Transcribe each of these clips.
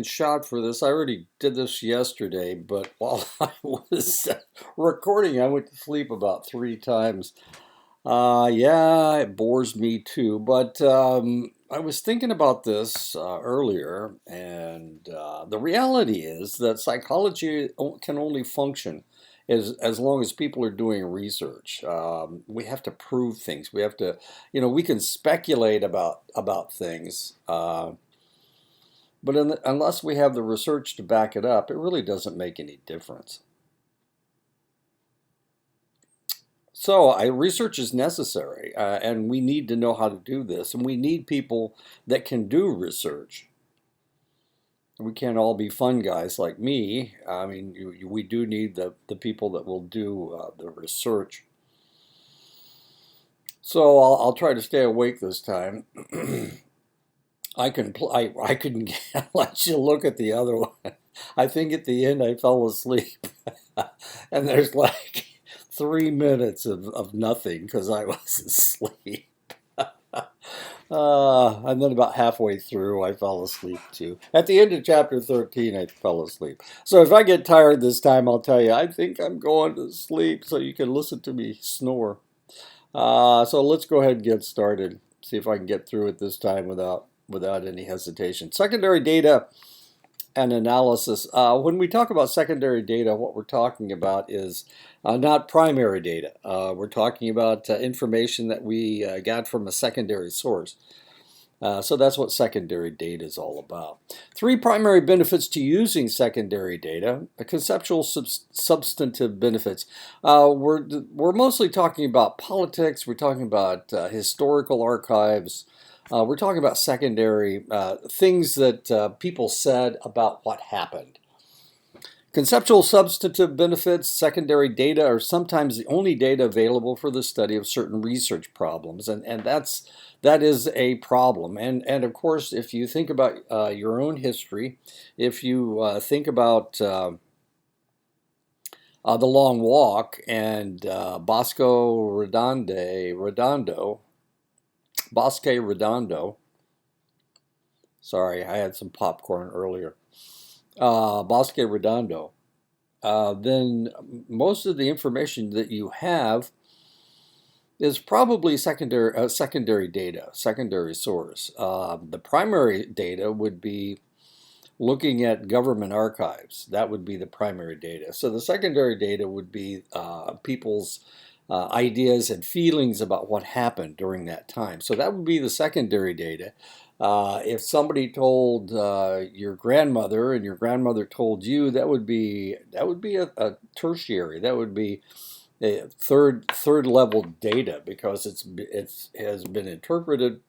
Shot for this. I already did this yesterday, but while I was recording, I went to sleep about three times. Yeah, it bores me too. But I was thinking about this earlier, and the reality is that psychology can only function as long as people are doing research. We have to prove things. We have to, we can speculate about things. But unless we have the research to back it up, it really doesn't make any difference. So, research is necessary, and we need to know how to do this, and we need people that can do research. We can't all be fun guys like me. I mean, we do need the people that will do the research. So, I'll try to stay awake this time. I can let you look at the other one. I think at the end I fell asleep. And there's like 3 minutes of nothing because I was asleep. And then about halfway through, I fell asleep too. At the end of chapter 13, I fell asleep. So if I get tired this time, I'll tell you, I think I'm going to sleep so you can listen to me snore. So let's go ahead and get started. See if I can get through it this time without any hesitation. Secondary data and analysis. When we talk about secondary data, what we're talking about is not primary data. We're talking about information that we got from a secondary source. So that's what secondary data is all about. Three primary benefits to using secondary data: conceptual, substantive benefits. We're mostly talking about politics. We're talking about historical archives. We're talking about secondary things that people said about what happened. Conceptual substantive benefits, secondary data are sometimes the only data available for the study of certain research problems, and that is a problem. And of course, if you think about your own history, if you think about the Long Walk and Bosque Redondo. Sorry, I had some popcorn earlier. Bosque Redondo. Then most of the information that you have is probably secondary data, secondary source. The primary data would be looking at government archives. That would be the primary data. So the secondary data would be people's ideas and feelings about what happened during that time. So that would be the secondary data. If somebody told your grandmother and your grandmother told you, that would be a tertiary. That would be a third level data because it has been interpreted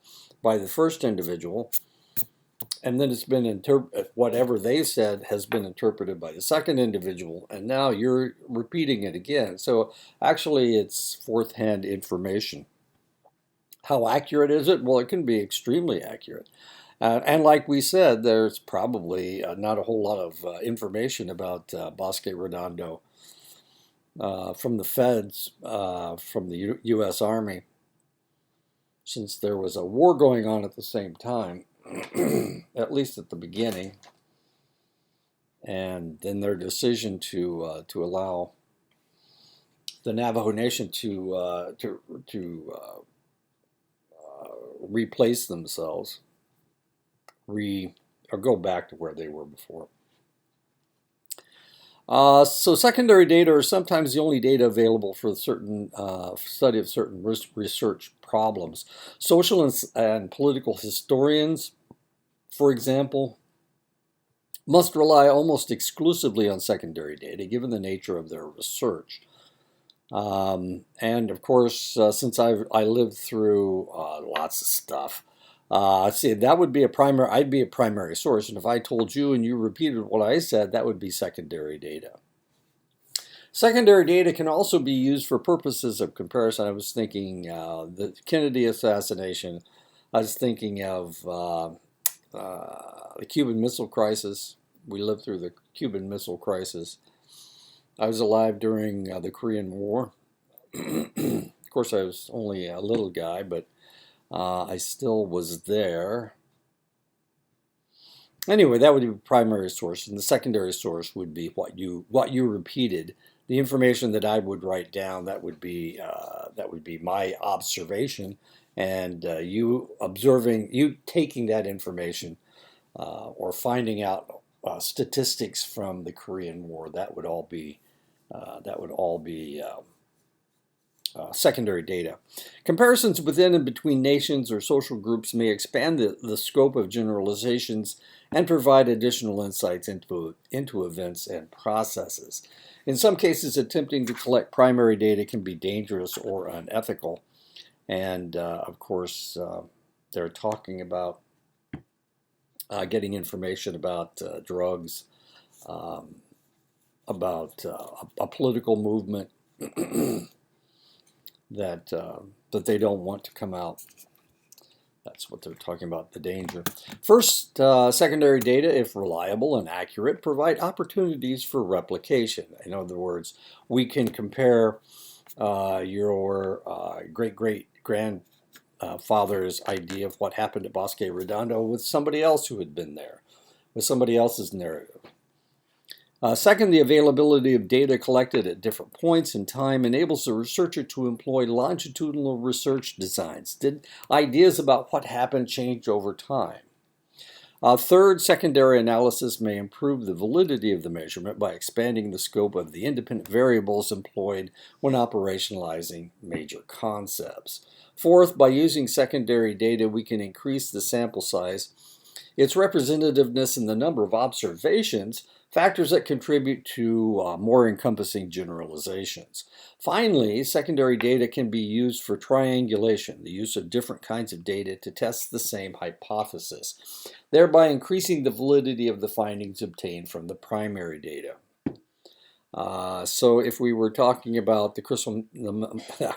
by the first individual, and then it's been whatever they said has been interpreted by the second individual, and now you're repeating it again. So actually, it's fourth hand information. How accurate is it? Well, it can be extremely accurate. And like we said, there's probably not a whole lot of information about Bosque Redondo from the feds, from the U.S. Army, since there was a war going on at the same time, at least at the beginning. And then their decision to allow the Navajo Nation to replace themselves, or go back to where they were before. So secondary data are sometimes the only data available for certain study of certain research problems. Social and political historians, for example, must rely almost exclusively on secondary data given the nature of their research. And of course, since I lived through lots of stuff, see, that would be I'd be a primary source. And if I told you and you repeated what I said, that would be secondary data. Secondary data can also be used for purposes of comparison. I was thinking the Kennedy assassination. I was thinking of the Cuban Missile Crisis. We lived through the Cuban Missile Crisis. I was alive during the Korean War. Of course, I was only a little guy, but I still was there. Anyway, that would be the primary source, and the secondary source would be what you repeated. The information that I would write down, that would be my observation, and you taking that information or finding out statistics from the Korean War. That would all be secondary data. Comparisons within and between nations or social groups may expand the scope of generalizations and provide additional insights into events and processes. In some cases, attempting to collect primary data can be dangerous or unethical. And of course, they're talking about getting information about drugs, um, about a political movement that they don't want to come out. That's what they're talking about, the danger. First, secondary data, if reliable and accurate, provide opportunities for replication. In other words, we can compare your great-great-grandfather's idea of what happened at Bosque Redondo with somebody else who had been there, with somebody else's narrative. Second, the availability of data collected at different points in time enables the researcher to employ longitudinal research designs. Did ideas about what happened change over time? Third, secondary analysis may improve the validity of the measurement by expanding the scope of the independent variables employed when operationalizing major concepts. Fourth, by using secondary data, we can increase the sample size, its representativeness, and the number of observations, factors that contribute to more encompassing generalizations. Finally, secondary data can be used for triangulation, the use of different kinds of data to test the same hypothesis, thereby increasing the validity of the findings obtained from the primary data. So if we were talking about the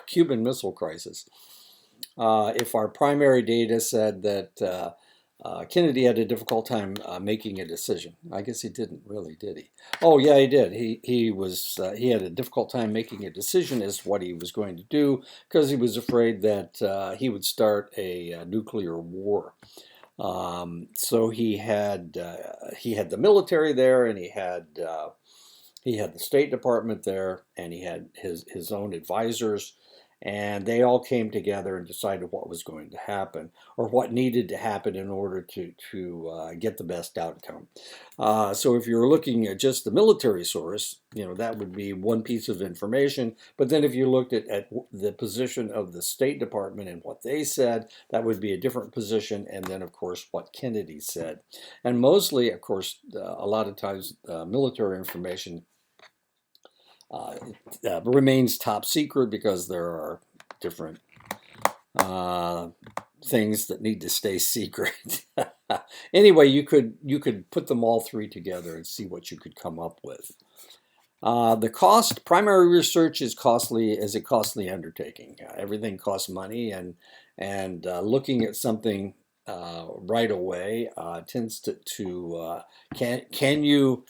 Cuban Missile Crisis, if our primary data said that Kennedy had a difficult time making a decision. I guess he didn't really, did he? Oh yeah, he did. He had a difficult time making a decision as to what he was going to do because he was afraid that he would start a nuclear war. So he had the military there, and he had the State Department there, and he had his own advisors. And they all came together and decided what was going to happen or what needed to happen in order to get the best outcome. So if you're looking at just the military source, that would be one piece of information. But then if you looked at the position of the State Department and what they said, that would be a different position. And then, of course, what Kennedy said. And mostly, of course, a lot of times military information remains top secret because there are different things that need to stay secret. Anyway, you could put them all three together and see what you could come up with. The cost, primary research is a costly undertaking. Everything costs money, and looking at something right away tends to can you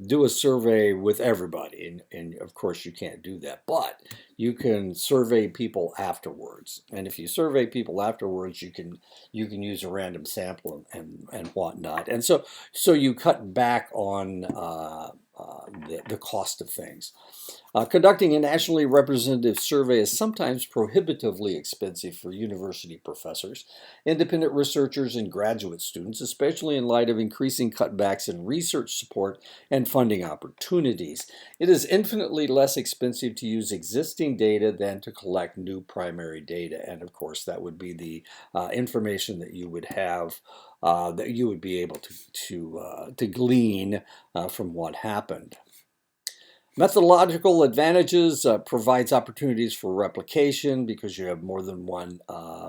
do a survey with everybody, and of course you can't do that, but you can survey people afterwards. And if you survey people afterwards, you can use a random sample and whatnot. And so you cut back on the cost of things. Conducting a nationally representative survey is sometimes prohibitively expensive for university professors, independent researchers, and graduate students, especially in light of increasing cutbacks in research support and funding opportunities. It is infinitely less expensive to use existing data than to collect new primary data. And of course, that would be the information that you would have, that you would be able to glean from what happened. Methodological advantages provides opportunities for replication because you have more than one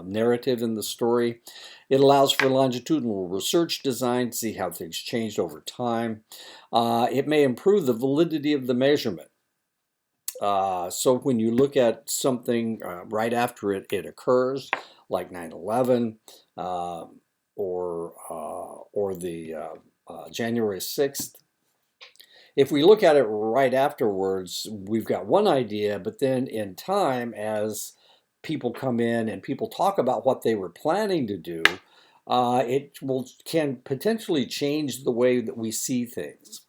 narrative in the story. It allows for longitudinal research design to see how things changed over time. It may improve the validity of the measurement. So when you look at something right after it occurs, like 9/11 or the January 6th, if we look at it right afterwards, we've got one idea, but then in time, as people come in and people talk about what they were planning to do, can potentially change the way that we see things.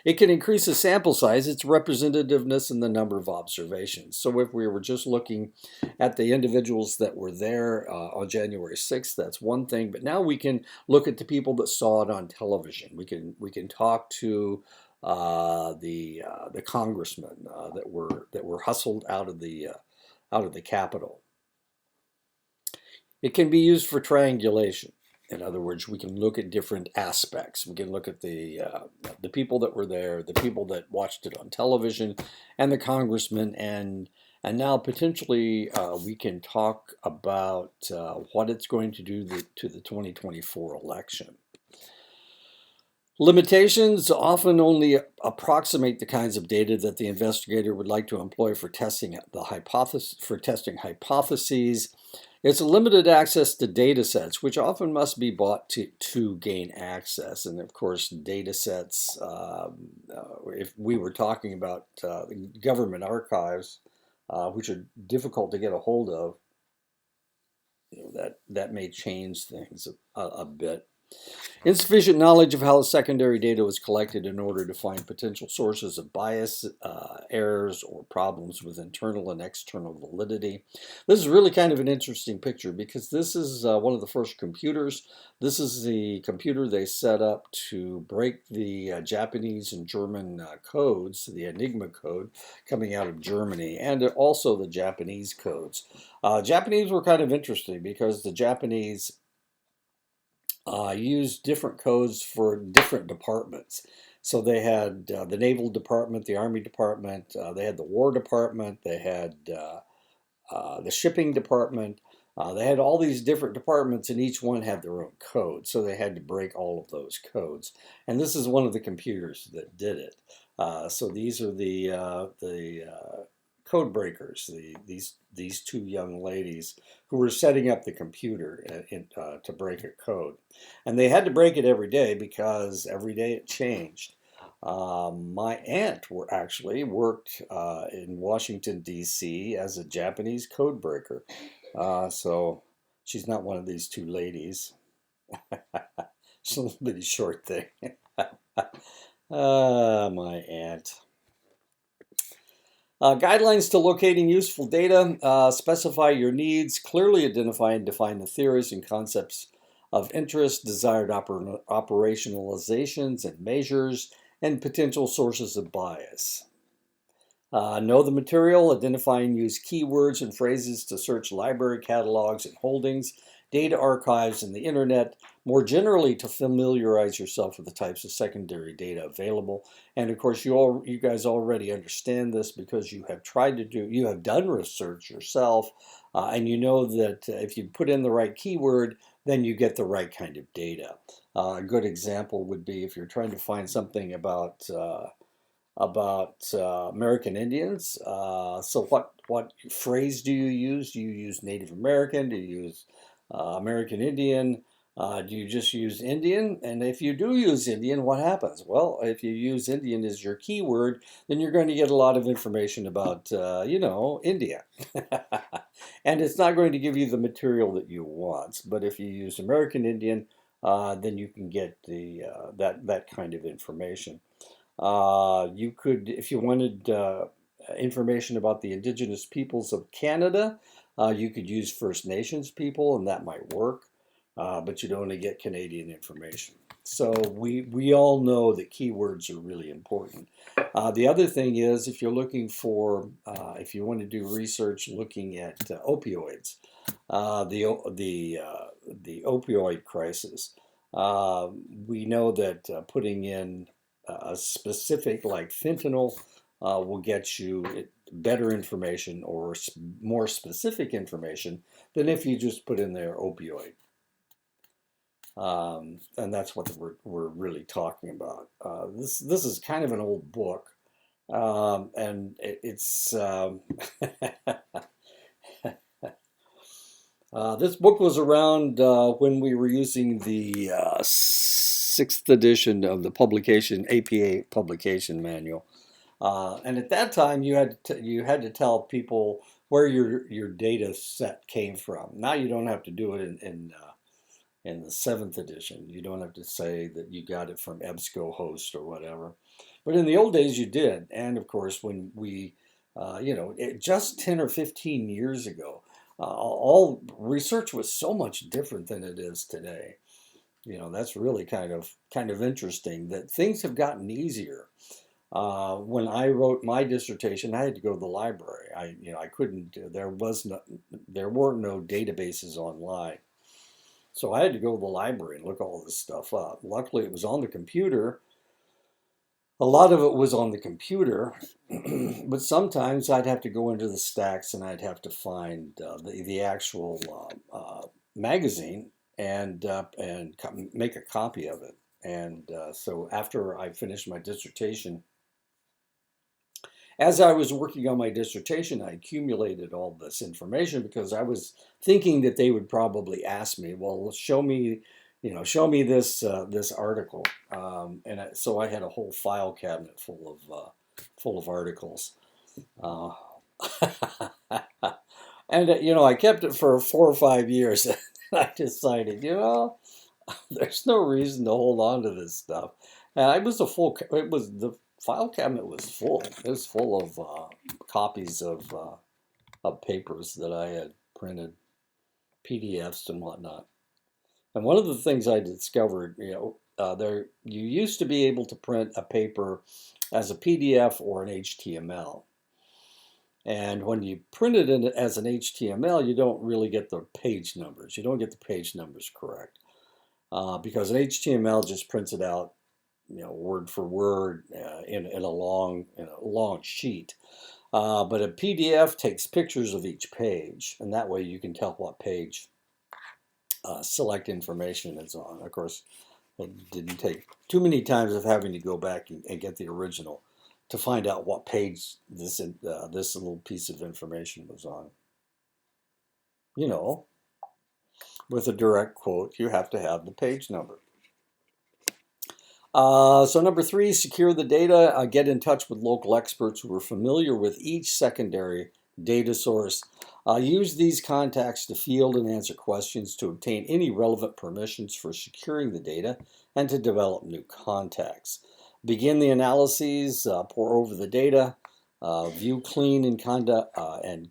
It can increase the sample size, its representativeness, and the number of observations. So if we were just looking at the individuals that were there on January 6th, that's one thing. But now we can look at the people that saw it on television. We can talk to the congressmen that were hustled out of the Capitol. It can be used for triangulation. In other words, we can look at different aspects. We can look at the people that were there, the people that watched it on television, and the congressmen, and now potentially we can talk about what it's going to do to the 2024 election. Limitations often only approximate the kinds of data that the investigator would like to employ for testing hypotheses. It's a limited access to data sets, which often must be bought to gain access. And of course, data sets, if we were talking about government archives, which are difficult to get a hold of, that may change things a bit. Insufficient knowledge of how the secondary data was collected in order to find potential sources of bias, errors, or problems with internal and external validity. This is really kind of an interesting picture because this is one of the first computers. This is the computer they set up to break the Japanese and German codes, the Enigma code coming out of Germany, and also the Japanese codes. Japanese were kind of interesting because the Japanese used different codes for different departments. So they had the Naval Department, the Army Department, they had the War Department, they had the Shipping Department. They had all these different departments, and each one had their own code. So they had to break all of those codes. And this is one of the computers that did it. So these are the code breakers, these two young ladies who were setting up the computer to break a code. And they had to break it every day because every day it changed. My aunt actually worked in Washington, D.C. as a Japanese code breaker. So she's not one of these two ladies. She's a little bitty short thing. My aunt. Guidelines to locating useful data. Specify your needs. Clearly identify and define the theories and concepts of interest, desired operationalizations and measures, and potential sources of bias. Know the material. Identify and use keywords and phrases to search library catalogs and holdings, data archives, and the internet. More generally, to familiarize yourself with the types of secondary data available. And of course, you guys already understand this because you have done research yourself, and you know that if you put in the right keyword, then you get the right kind of data. A good example would be if you're trying to find something about American Indians. So what phrase do you use? Do you use Native American? Do you use American Indian? Do you just use Indian? And if you do use Indian, what happens? Well, if you use Indian as your keyword, then you're going to get a lot of information about, India. And it's not going to give you the material that you want. But if you use American Indian, then you can get that kind of information. You could, if you wanted information about the Indigenous peoples of Canada, you could use First Nations people, and that might work, but you'd only get Canadian information. So we all know that keywords are really important. The other thing is, if you're looking for, if you want to do research looking at opioids, the opioid crisis, we know that putting in a specific like fentanyl will get you better information or more specific information than if you just put in there opioid. And that's what we're really talking about. This is kind of an old book, and it's this book was around when we were using the sixth edition of the publication APA publication manual, and at that time you had to tell people where your data set came from. Now you don't have to do it in the seventh edition. You don't have to say that you got it from EBSCOhost or whatever. But in the old days, you did. And of course, when we, just 10 or 15 years ago, all research was so much different than it is today. That's really kind of interesting that things have gotten easier. When I wrote my dissertation, I had to go to the library. I couldn't. There weren't no databases online, so I had to go to the library and look all this stuff up. Luckily, it was on the computer. A lot of it was on the computer, but sometimes I'd have to go into the stacks and I'd have to find the actual magazine and make a copy of it. And so after I finished my dissertation, as I was working on my dissertation, I accumulated all this information because I was thinking that they would probably ask me, "Well, show me this article," so I had a whole file cabinet full of articles, uh, and I kept it for 4 or 5 years. And I decided, there's no reason to hold on to this stuff. And the file cabinet was full. It was full of copies of papers that I had printed, PDFs and whatnot. And one of the things I discovered, you used to be able to print a paper as a PDF or an HTML. And when you print it as an HTML, you don't really get the page numbers. You don't get the page numbers correct because an HTML just prints it out, word for word in a long sheet. But a PDF takes pictures of each page, and that way you can tell what page select information is on. Of course, it didn't take too many times of having to go back and get the original to find out what page this little piece of information was on. With a direct quote, you have to have the page number. So number 3, secure the data. Get in touch with local experts who are familiar with each secondary data source. Use these contacts to field and answer questions, to obtain any relevant permissions for securing the data, and to develop new contacts. Begin the analyses, pore over the data, view, clean, and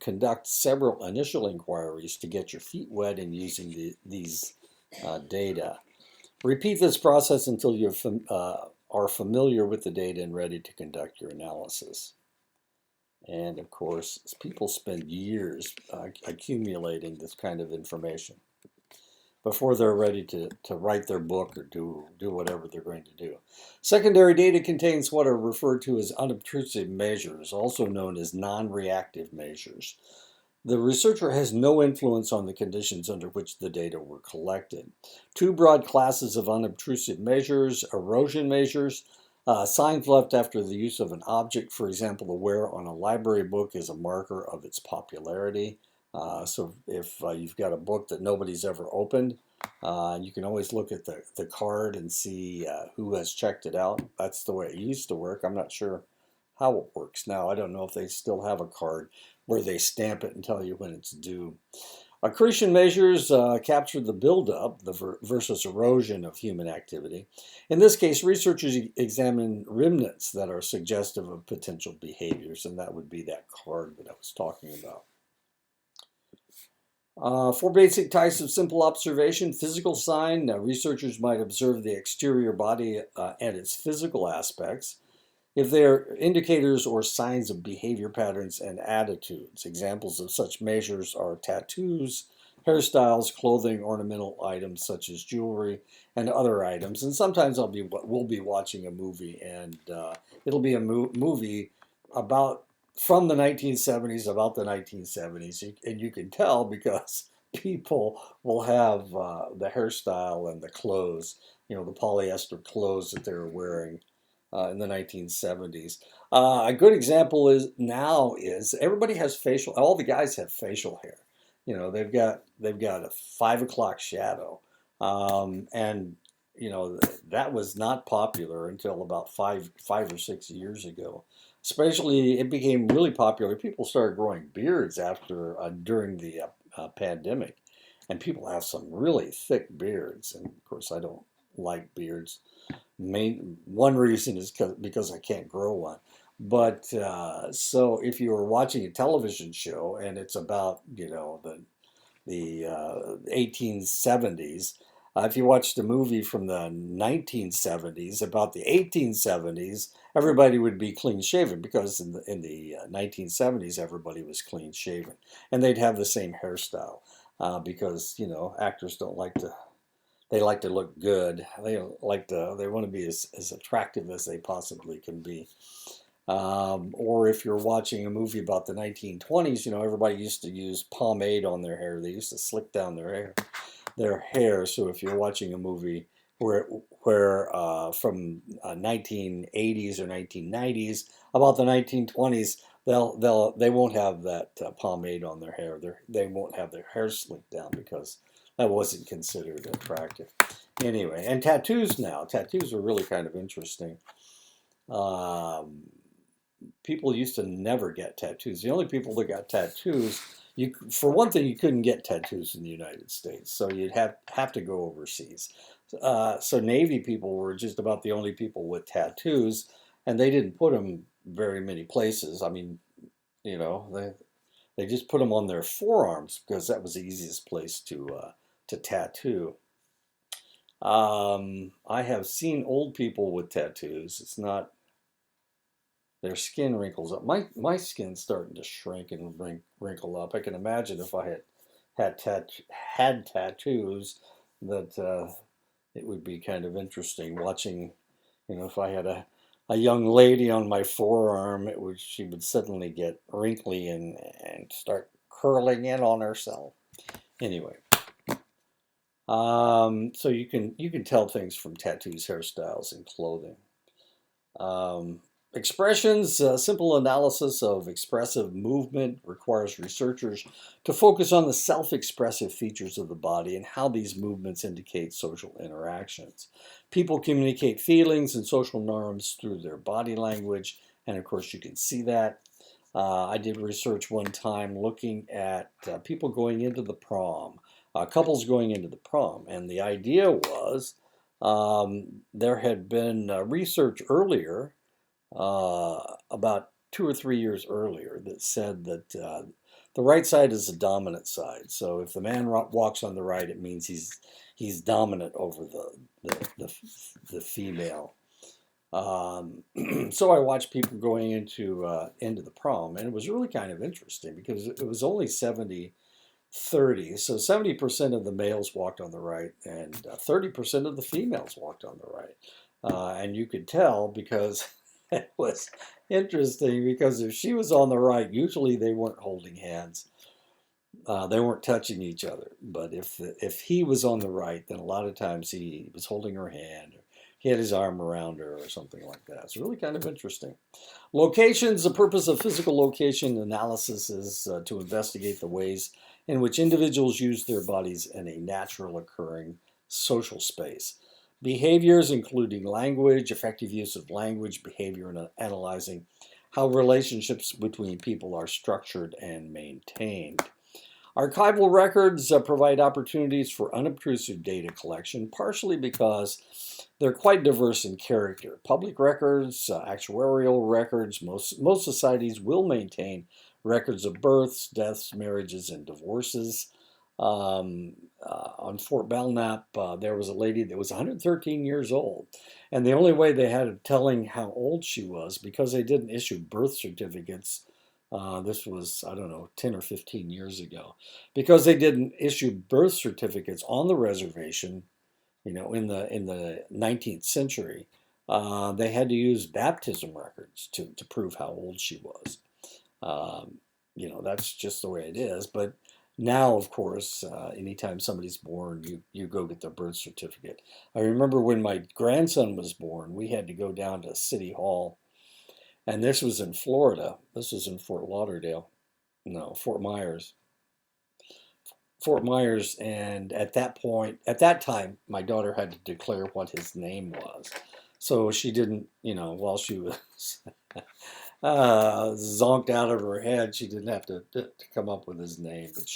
conduct several initial inquiries to get your feet wet in using these data. Repeat this process until you are familiar with the data and ready to conduct your analysis. And of course, people spend years accumulating this kind of information before they're ready to write their book or do whatever they're going to do. Secondary data contains what are referred to as unobtrusive measures, also known as non-reactive measures. The researcher has no influence on the conditions under which the data were collected. 2 broad classes of unobtrusive measures: erosion measures, signs left after the use of an object, for example, the wear on a library book is a marker of its popularity. So if you've got a book that nobody's ever opened, you can always look at the card and see who has checked it out. That's the way it used to work. I'm not sure how it works now. I don't know if they still have a card where they stamp it and tell you when it's due. Accretion measures capture the buildup versus erosion of human activity. In this case, researchers examine remnants that are suggestive of potential behaviors, and that would be that card that I was talking about. 4 basic types of simple observation. Physical sign. Researchers might observe the exterior body and its physical aspects, if they are indicators or signs of behavior patterns and attitudes. Examples of such measures are tattoos, hairstyles, clothing, ornamental items such as jewelry, and other items. And sometimes we'll be watching a movie, and it'll be a movie from the 1970s, about the 1970s, and you can tell because people will have the hairstyle and the clothes, the polyester clothes that they're wearing in the 1970s. A good example is everybody has all the guys have facial hair. They've got a 5 o'clock shadow, and that was not popular until about 5 or 6 years ago. Especially, it became really popular. People started growing beards during the pandemic, and people have some really thick beards. And of course, I don't like beards. One reason is because I can't grow one. But so if you were watching a television show and it's about, the 1870s. If you watched a movie from the 1970s about the 1870s, everybody would be clean shaven because in the 1970s everybody was clean shaven, and they'd have the same hairstyle because actors don't like to. They like to look good. They want to be as attractive as they possibly can be. Or if you're watching a movie about the 1920s, everybody used to use pomade on their hair. They used to slick down their hair. So if you're watching a movie where from 1980s or 1990s about the 1920s, they won't have that pomade on their hair. They won't have their hair slicked down because that wasn't considered attractive. Anyway, and tattoos now. Tattoos are really kind of interesting. Um, People used to never get tattoos. The only people that got tattoos, for one thing, you couldn't get tattoos in the United States, so you'd have to go overseas. So Navy people were just about the only people with tattoos, and they didn't put them very many places. I mean, they just put them on their forearms because that was the easiest place to tattoo. I have seen old people with tattoos. It's not their skin wrinkles up. My skin's starting to shrink and wrinkle up. I can imagine if I had tattoos that it would be kind of interesting watching. If I had a young lady on my forearm, she would suddenly get wrinkly and start curling in on herself. Anyway, so you can tell things from tattoos, hairstyles, and clothing. Um, Expressions, simple analysis of expressive movement requires researchers to focus on the self expressive features of the body and how these movements indicate social interactions. People communicate feelings and social norms through their body language, and of course, you can see that. I did research one time looking at people going into the prom, couples going into the prom, and the idea was there had been research earlier about 2 or 3 years earlier that said that the right side is the dominant side. So if the man walks on the right, it means he's dominant over the female. So I watched people going into the prom, and it was really kind of interesting because it was only 70-30. So 70% of the males walked on the right, and 30% of the females walked on the right. And you could tell because it was interesting because if she was on the right, usually they weren't holding hands. They weren't touching each other. But if he was on the right, then a lot of times he was holding her hand, or he had his arm around her, or something like that. It's really kind of interesting. Locations. The purpose of physical location analysis is to investigate the ways in which individuals use their bodies in a natural occurring social space. Behaviors, including language, effective use of language, behavior, and analyzing how relationships between people are structured and maintained. Archival records provide opportunities for unobtrusive data collection, partially because they're quite diverse in character. Public records, actuarial records, most societies will maintain records of births, deaths, marriages, and divorces. On Fort Belknap, there was a lady that was 113 years old, and the only way they had of telling how old she was because they didn't issue birth certificates. This was, I don't know, 10 or 15 years ago. Because they didn't issue birth certificates on the reservation, in the 19th century, they had to use baptism records to prove how old she was. Um, that's just the way it is. But now, of course, anytime somebody's born, you go get their birth certificate. I remember when my grandson was born, we had to go down to City Hall, and this was in Florida. This was in Fort Lauderdale. No, Fort Myers. Fort Myers, and at that time, my daughter had to declare what his name was. So she didn't, while she was zonked out of her head, she didn't have to come up with his name, but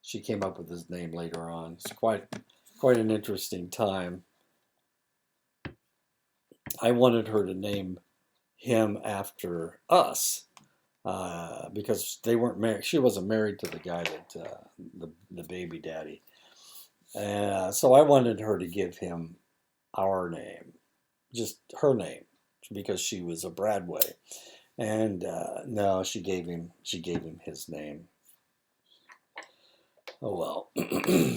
She came up with his name later on. It's quite an interesting time. I wanted her to name him after us because they weren't married. She wasn't married to the guy that the baby daddy. So I wanted her to give him our name, just her name, because she was a Bradway. And no, she gave him his name. Oh well.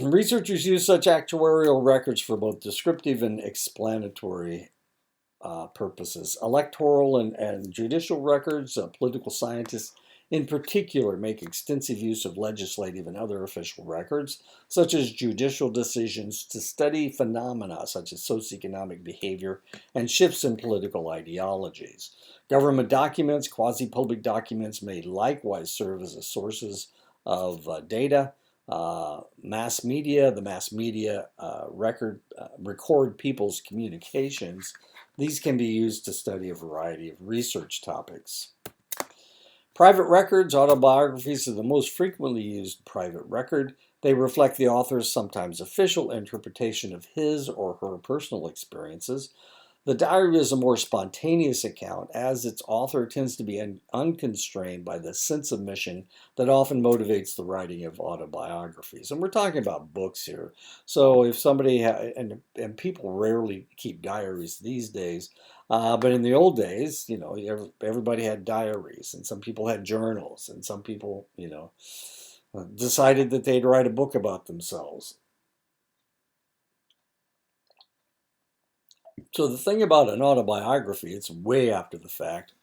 Researchers use such actuarial records for both descriptive and explanatory purposes. Electoral and judicial records, political scientists in particular make extensive use of legislative and other official records, such as judicial decisions, to study phenomena such as socioeconomic behavior and shifts in political ideologies. Government documents, quasi-public documents may likewise serve as sources of data. The mass media record people's communications. These can be used to study a variety of research topics. Private records, autobiographies are the most frequently used private record. They reflect the author's sometimes official interpretation of his or her personal experiences. The diary is a more spontaneous account, as its author tends to be unconstrained by the sense of mission that often motivates the writing of autobiographies. And we're talking about books here. So if somebody, and people rarely keep diaries these days, but in the old days, everybody had diaries, and some people had journals, and some people, decided that they'd write a book about themselves. So the thing about an autobiography, it's way after the fact.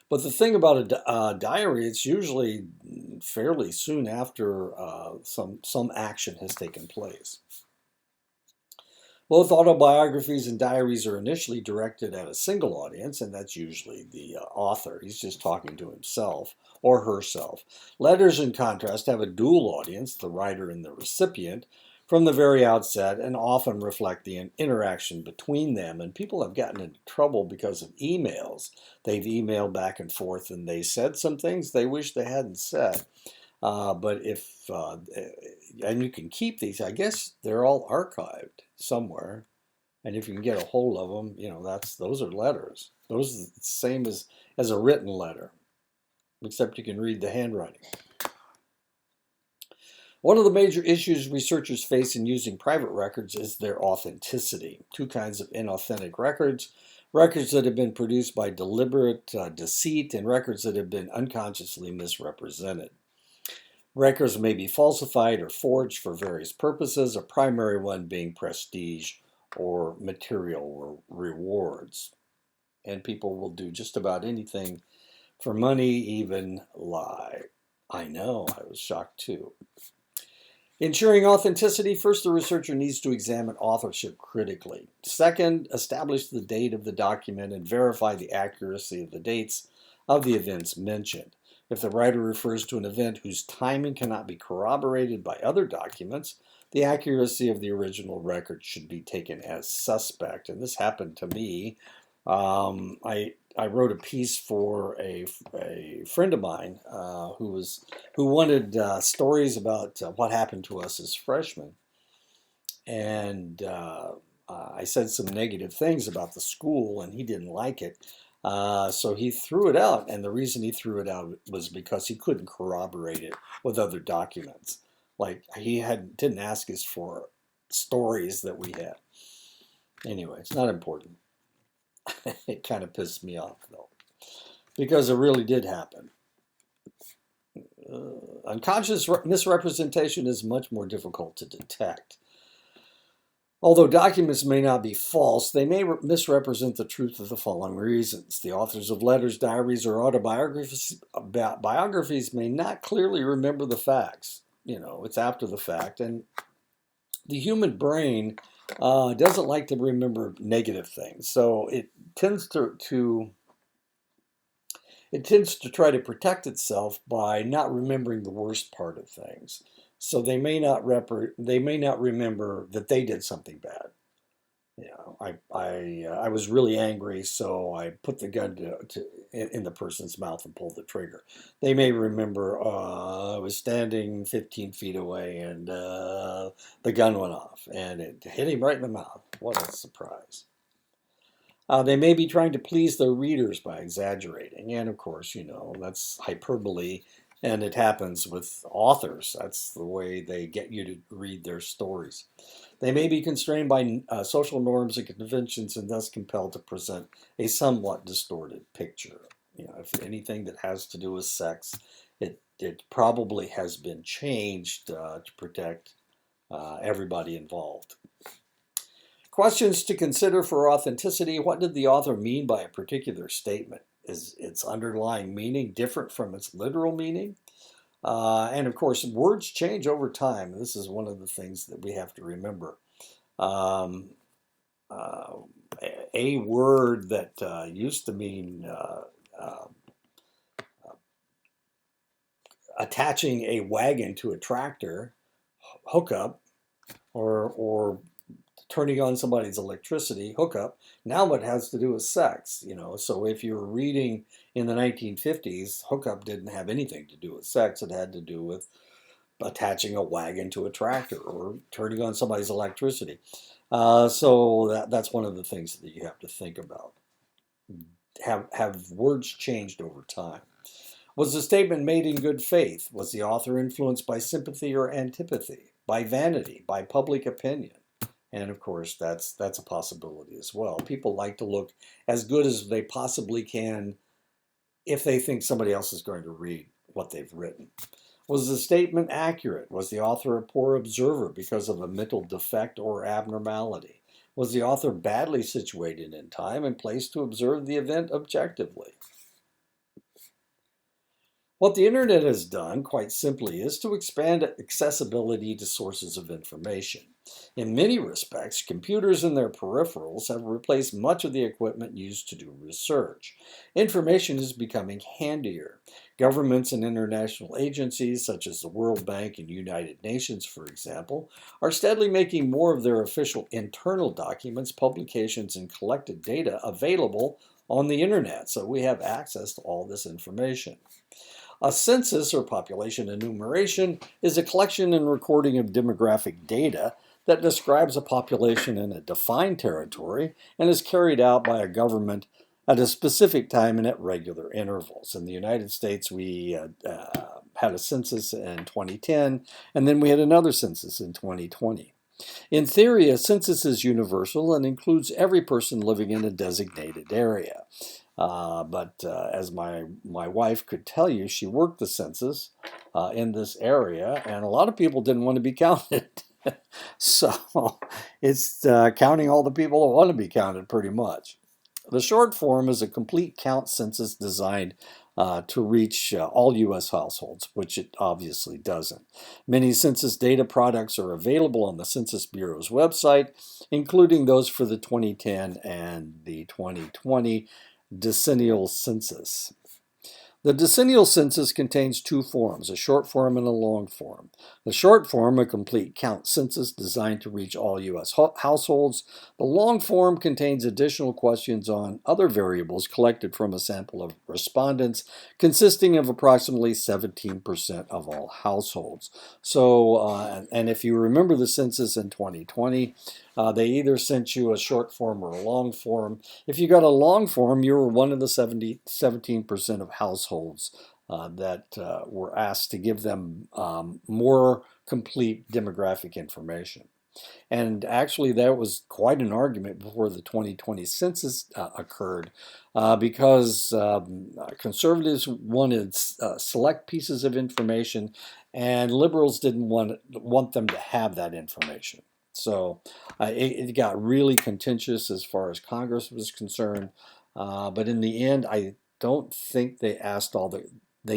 But the thing about a diary, it's usually fairly soon after some action has taken place. Both autobiographies and diaries are initially directed at a single audience, and that's usually the author. He's just talking to himself or herself. Letters, in contrast, have a dual audience, the writer and the recipient, from the very outset, and often reflect the interaction between them. And people have gotten into trouble because of emails. They've emailed back and forth, and they said some things they wish they hadn't said. But and you can keep these, I guess they're all archived somewhere. And if you can get a hold of them, those are letters. Those are the same as a written letter, except you can read the handwriting. One of the major issues researchers face in using private records is their authenticity. Two kinds of inauthentic records: records that have been produced by deliberate deceit, and records that have been unconsciously misrepresented. Records may be falsified or forged for various purposes, a primary one being prestige or material rewards. And people will do just about anything for money, even lie. I know, I was shocked too. Ensuring authenticity, first, the researcher needs to examine authorship critically. Second, establish the date of the document and verify the accuracy of the dates of the events mentioned. If the writer refers to an event whose timing cannot be corroborated by other documents, the accuracy of the original record should be taken as suspect. And this happened to me. I wrote a piece for a friend of mine who wanted stories about what happened to us as freshmen, and I said some negative things about the school, and he didn't like it. So he threw it out, and the reason he threw it out was because he couldn't corroborate it with other documents. Like he didn't ask us for stories that we had. Anyway, it's not important. It kind of pissed me off though, because it really did happen. Unconscious misrepresentation is much more difficult to detect. Although documents may not be false, they may misrepresent the truth for the following reasons. The authors of letters, diaries, or biographies may not clearly remember the facts. It's after the fact. And the human brain doesn't like to remember negative things. So it tends to try to protect itself by not remembering the worst part of things. So they may not remember that they did something bad. I was really angry, so I put the gun in the person's mouth and pull the trigger. They may remember, I was standing 15 feet away and the gun went off and it hit him right in the mouth. What a surprise. They may be trying to please their readers by exaggerating. And of course, that's hyperbole. And it happens with authors. That's the way they get you to read their stories. They may be constrained by social norms and conventions and thus compelled to present a somewhat distorted picture. If anything that has to do with sex, it probably has been changed to protect everybody involved. Questions to consider for authenticity. What did the author mean by a particular statement? Is its underlying meaning different from its literal meaning? And of course, words change over time. This is one of the things that we have to remember. Um, uh, a word that used to mean attaching a wagon to a tractor, hookup, or turning on somebody's electricity, hookup. Now it has to do with sex, So if you were reading in the 1950s, hookup didn't have anything to do with sex. It had to do with attaching a wagon to a tractor or turning on somebody's electricity. So that's one of the things that you have to think about. Have words changed over time? Was the statement made in good faith? Was the author influenced by sympathy or antipathy, by vanity, by public opinion? And of course, that's a possibility as well. People like to look as good as they possibly can if they think somebody else is going to read what they've written. Was the statement accurate? Was the author a poor observer because of a mental defect or abnormality? Was the author badly situated in time and place to observe the event objectively? What the internet has done, quite simply, is to expand accessibility to sources of information. In many respects, computers and their peripherals have replaced much of the equipment used to do research. Information is becoming handier. Governments and international agencies, such as the World Bank and United Nations, for example, are steadily making more of their official internal documents, publications, and collected data available on the internet, so we have access to all this information. A census, or population enumeration, is a collection and recording of demographic data that describes a population in a defined territory and is carried out by a government at a specific time and at regular intervals. In the United States, we had a census in 2010, and then we had another census in 2020. In theory, a census is universal and includes every person living in a designated area. But as my wife could tell you, she worked the census in this area, and a lot of people didn't want to be counted. So it's counting all the people that want to be counted pretty much. The short form is a complete count census designed to reach all U.S. households, which it obviously doesn't. Many census data products are available on the Census Bureau's website, including those for the 2010 and the 2020 decennial census. The decennial census contains two forms, a short form and a long form. The short form, a complete count census designed to reach all U.S. households. The long form contains additional questions on other variables collected from a sample of respondents, consisting of approximately 17% of all households. So, and if you remember the census in 2020, they either sent you a short form or a long form. If you got a long form, you were one of the 17% of households that were asked to give them more complete demographic information. And actually, that was quite an argument before the 2020 census occurred because conservatives wanted select pieces of information and liberals didn't want them to have that information. So it got really contentious as far as Congress was concerned. But in the end, I don't think they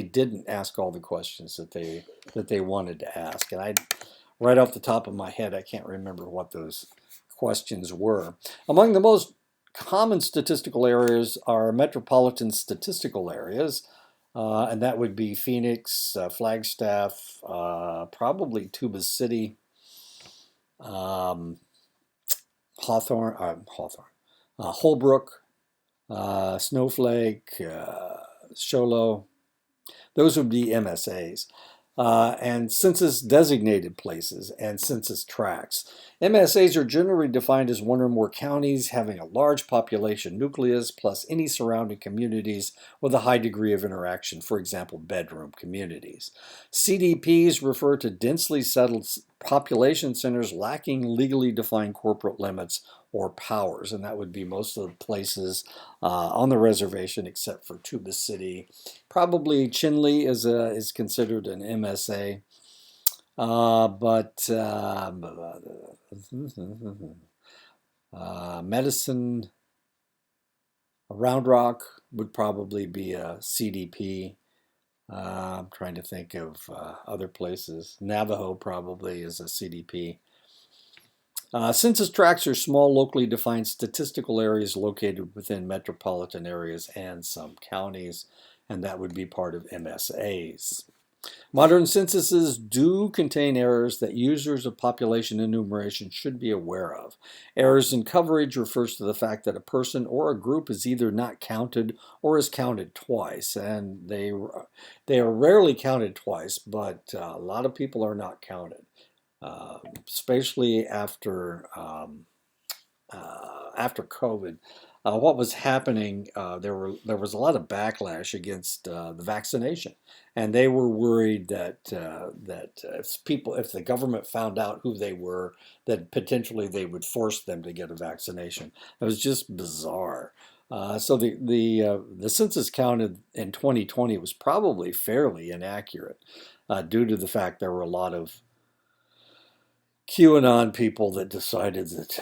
didn't ask all the questions that they wanted to ask. And right off the top of my head, I can't remember what those questions were. Among the most common statistical areas are metropolitan statistical areas, and that would be Phoenix, Flagstaff, probably Tuba City, Hawthorne, Holbrook, Snowflake, Sholo. Those would be MSAs. And census designated places and census tracts. MSAs are generally defined as one or more counties having a large population nucleus plus any surrounding communities with a high degree of interaction, for example, bedroom communities. CDPs refer to densely settled population centers lacking legally defined corporate limits or powers, and that would be most of the places on the reservation except for Tuba City. Probably Chinle is considered an MSA, but Medicine, Round Rock would probably be a CDP. I'm trying to think of other places. Navajo probably is a CDP. Census tracts are small, locally defined statistical areas located within metropolitan areas and some counties, and that would be part of MSAs. Modern censuses do contain errors that users of population enumeration should be aware of. Errors in coverage refers to the fact that a person or a group is either not counted or is counted twice, and they are rarely counted twice, but a lot of people are not counted, especially after COVID. What was happening? There was a lot of backlash against the vaccination, and they were worried that if the government found out who they were, that potentially they would force them to get a vaccination. It was just bizarre. So the census counted in 2020 was probably fairly inaccurate due to the fact there were a lot of QAnon people that decided that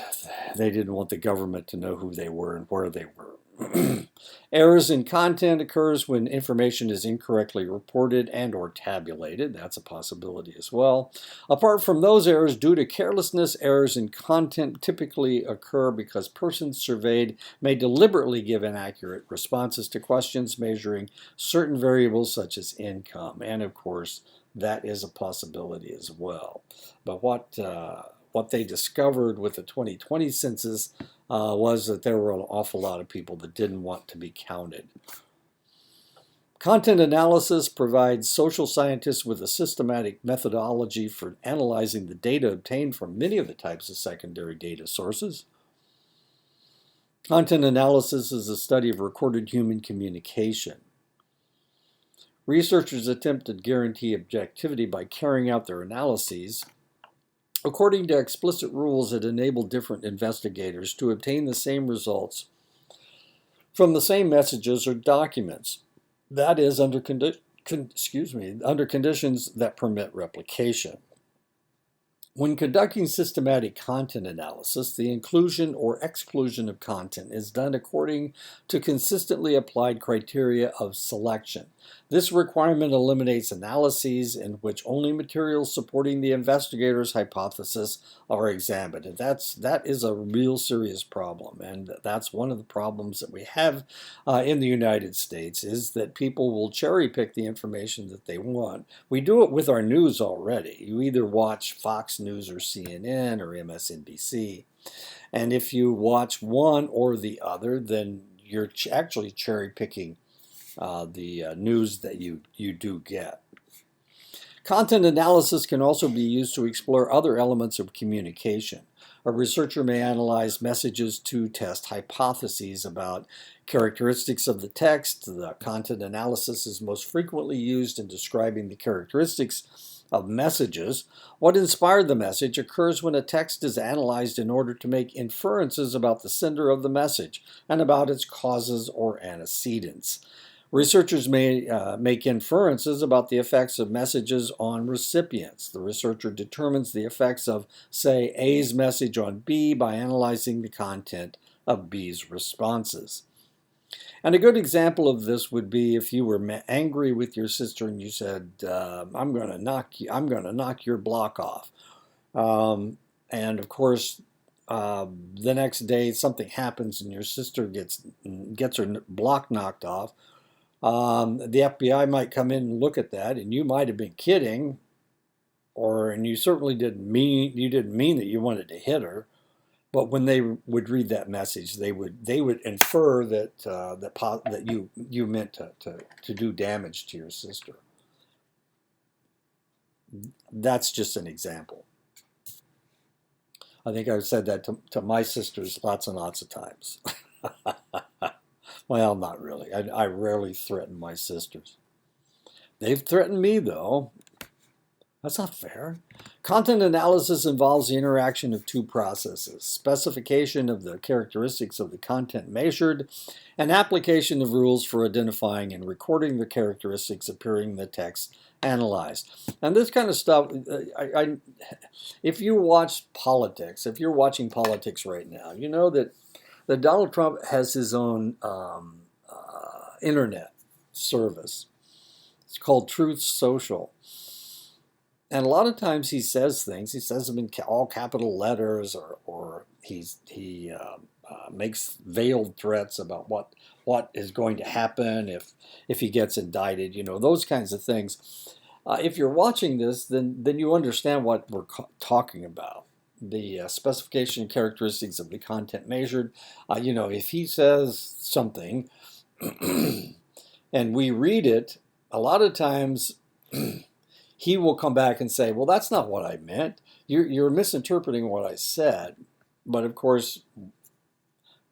they didn't want the government to know who they were and where they were. Errors in content occurs when information is incorrectly reported and or tabulated. That's a possibility as well. Apart from those errors, due to carelessness, errors in content typically occur because persons surveyed may deliberately give inaccurate responses to questions measuring certain variables such as income. And of course, that is a possibility as well. But what they discovered with the 2020 census was that there were an awful lot of people that didn't want to be counted. Content analysis provides social scientists with a systematic methodology for analyzing the data obtained from many of the types of secondary data sources. Content analysis is a study of recorded human communication. Researchers attempt to guarantee objectivity by carrying out their analyses according to explicit rules that enable different investigators to obtain the same results from the same messages or documents. That is, under conditions that permit replication. When conducting systematic content analysis, the inclusion or exclusion of content is done according to consistently applied criteria of selection. This requirement eliminates analyses in which only materials supporting the investigator's hypothesis are examined. And that is a real serious problem, and that's one of the problems that we have in the United States, is that people will cherry pick the information that they want. We do it with our news already. You either watch Fox News or CNN or MSNBC, and if you watch one or the other, then you're actually cherry picking the news that you do get. Content analysis can also be used to explore other elements of communication. A researcher may analyze messages to test hypotheses about characteristics of the text. The content analysis is most frequently used in describing the characteristics of messages. What inspired the message occurs when a text is analyzed in order to make inferences about the sender of the message and about its causes or antecedents. Researchers may make inferences about the effects of messages on recipients. The researcher determines the effects of, say, A's message on B by analyzing the content of B's responses. And a good example of this would be if you were angry with your sister and you said, "I'm going to knock your block off," and of course, the next day something happens and your sister gets her block knocked off. The FBI might come in and look at that, and you might have been kidding, and you certainly didn't mean that you wanted to hit her. But when they would read that message, they would infer that you meant to do damage to your sister. That's just an example. I think I've said that to my sisters lots and lots of times. Well, not really. I rarely threaten my sisters. They've threatened me, though. That's not fair. Content analysis involves the interaction of two processes: specification of the characteristics of the content measured, and application of rules for identifying and recording the characteristics appearing in the text analyzed. And this kind of stuff, if you watch politics, if you're watching politics right now, you know that Donald Trump has his own internet service. It's called Truth Social. And a lot of times he says things. He says them in all capital letters, or he makes veiled threats about what is going to happen if he gets indicted. You know, those kinds of things. If you're watching this, then you understand what we're talking about. The specification and characteristics of the content measured. You know, if he says something and we read it, a lot of times he will come back and say, well, that's not what I meant. You're misinterpreting what I said. But of course,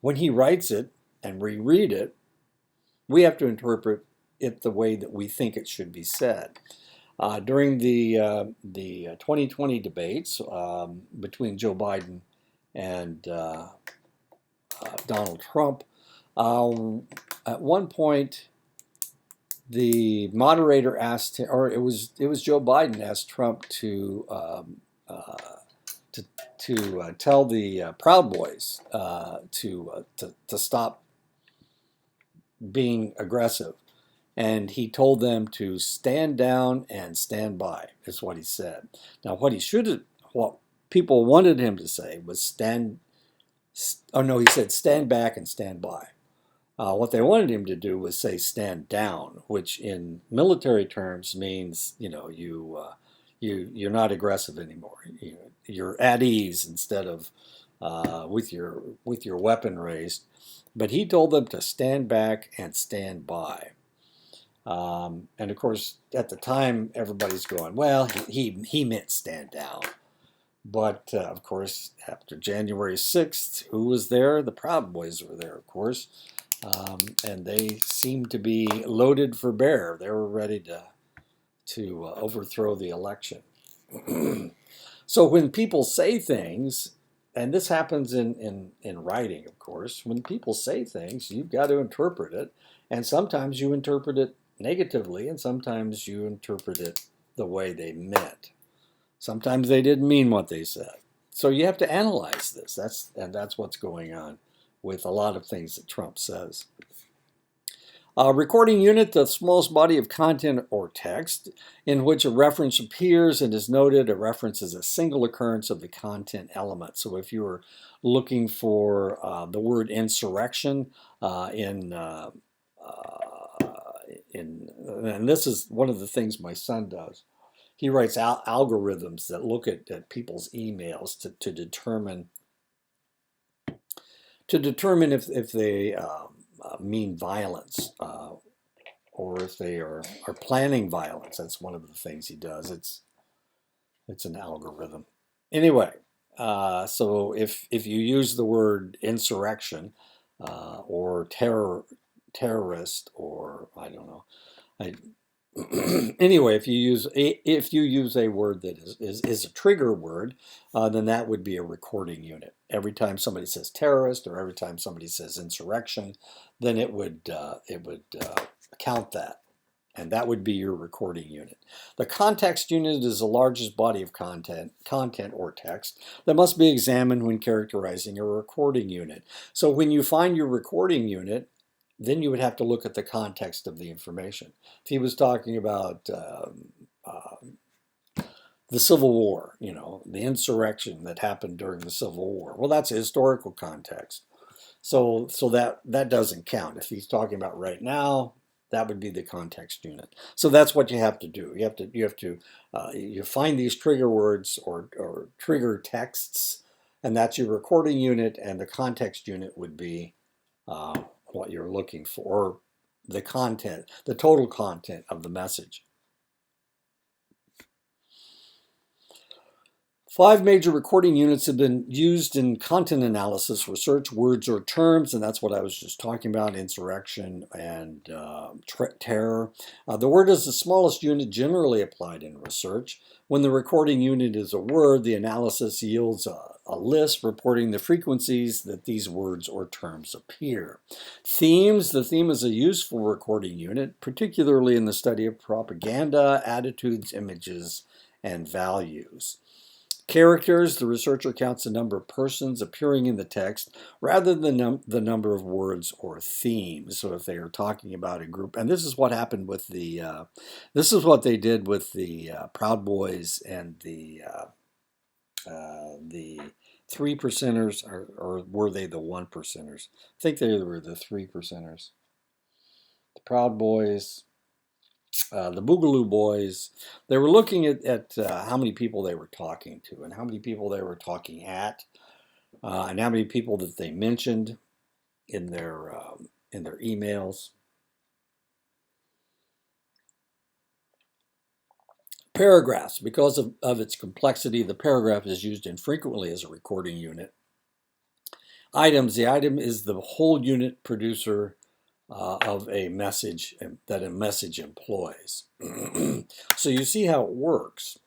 when he writes it and we read it, we have to interpret it the way that we think it should be said. During the 2020 debates between Joe Biden and Donald Trump, at one point, the moderator asked, or it was Joe Biden asked Trump to tell the Proud Boys to stop being aggressive, and he told them to stand down and stand by. Is what he said. Now, what people wanted him to say was stand. Oh no, he said stand back and stand by. What they wanted him to do was say stand down, which in military terms means, you know, you're not aggressive anymore. You're at ease instead of with your weapon raised. But he told them to stand back and stand by. And of course, at the time, everybody's going, well, he meant stand down. But of course, after January 6th, who was there? The Proud Boys were there, of course. And they seemed to be loaded for bear. They were ready to overthrow the election. So when people say things, and this happens in writing, of course, when people say things, you've got to interpret it. And sometimes you interpret it negatively, and sometimes you interpret it the way they meant. Sometimes they didn't mean what they said. So you have to analyze this. That's what's going on with a lot of things that Trump says. Recording unit, the smallest body of content or text in which a reference appears and is noted. A reference is a single occurrence of the content element. So if you were looking for the word insurrection and this is one of the things my son does. He writes algorithms that look at people's emails to determine if they mean violence or if they are planning violence. That's one of the things he does. It's an algorithm. Anyway, so if you use the word insurrection or terrorist, or I don't know, anyway, if you use a word that is a trigger word, then that would be a recording unit. Every time somebody says terrorist or every time somebody says insurrection, then it would count that, and that would be your recording unit. The context unit is the largest body of content or text that must be examined when characterizing a recording unit. So when you find your recording unit, then you would have to look at the context of the information. If he was talking about the Civil War, you know, the insurrection that happened during the Civil War, well, that's a historical context. So that doesn't count. If he's talking about right now, that would be the context unit. So that's what you have to do. You find these trigger words or trigger texts And that's your recording unit, and the context unit would be what you're looking for, the content, the total content of the message. 5 major recording units have been used in content analysis research, words or terms, and that's what I was just talking about, insurrection and terror. The word is the smallest unit generally applied in research. When the recording unit is a word, the analysis yields a list reporting the frequencies that these words or terms appear. Themes, the theme is a useful recording unit, particularly in the study of propaganda, attitudes, images, and values. Characters, the researcher counts the number of persons appearing in the text rather than the number of words or themes. So if they are talking about a group, and this is what happened with this is what they did with the Proud Boys and the 3%ers, or were they the 1%ers? I think they were the 3%ers. The Proud Boys, the Boogaloo Boys, they were looking at how many people they were talking to and how many people they were talking at, and how many people that they mentioned in their emails. Paragraphs, because of its complexity, the paragraph is used infrequently as a recording unit. Items, the item is the whole unit producer of a message that a message employs. So you see how it works.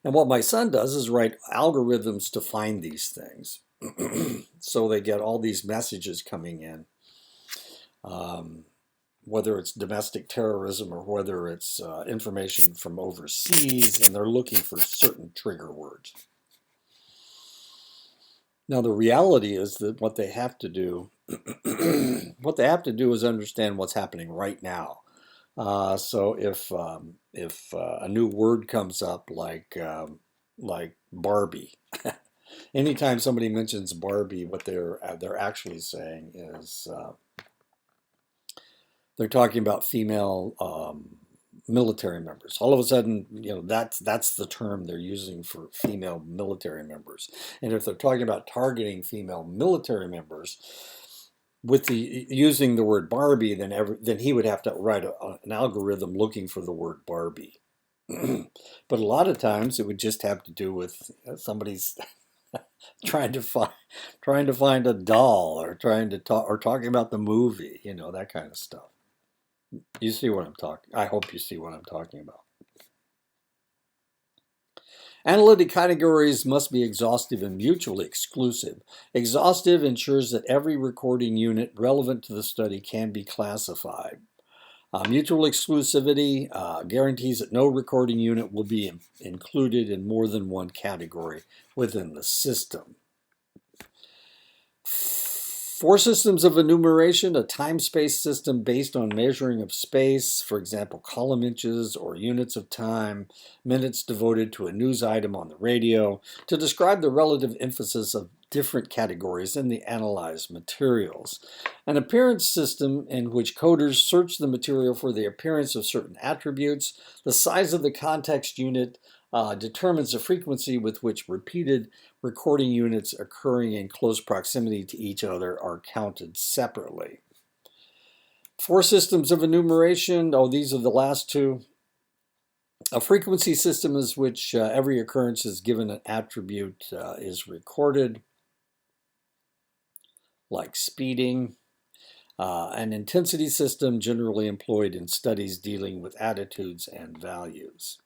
And what my son does is write algorithms to find these things. So they get all these messages coming in, whether it's domestic terrorism or whether it's information from overseas, and they're looking for certain trigger words. Now, the reality is that what they have to do, is understand what's happening right now. So if a new word comes up like Barbie, anytime somebody mentions Barbie, what they're actually saying is they're talking about female military members. All of a sudden, that's the term they're using for female military members. And if they're talking about targeting female military members with using the word Barbie, then he would have to write an algorithm looking for the word Barbie. But a lot of times it would just have to do with somebody's trying to find a doll, or talking about the movie, that kind of stuff. You see what I'm talking? I hope you see what I'm talking about. Analytic categories must be exhaustive and mutually exclusive. Exhaustive ensures that every recording unit relevant to the study can be classified. Mutual exclusivity guarantees that no recording unit will be included in more than one category within the system. 4 systems of enumeration: a time-space system based on measuring of space, for example, column inches or units of time, minutes devoted to a news item on the radio, to describe the relative emphasis of different categories in the analyzed materials. An appearance system in which coders search the material for the appearance of certain attributes. The size of the context unit determines the frequency with which repeated recording units occurring in close proximity to each other are counted separately. 4 systems of enumeration. These are the last 2. A frequency system is which every occurrence is given an attribute is recorded, like speeding. An intensity system generally employed in studies dealing with attitudes and values.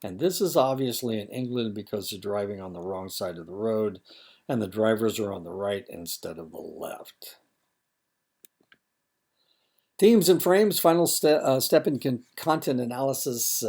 And this is obviously in England because they're driving on the wrong side of the road and the drivers are on the right instead of the left. Themes and frames. Final step in content analysis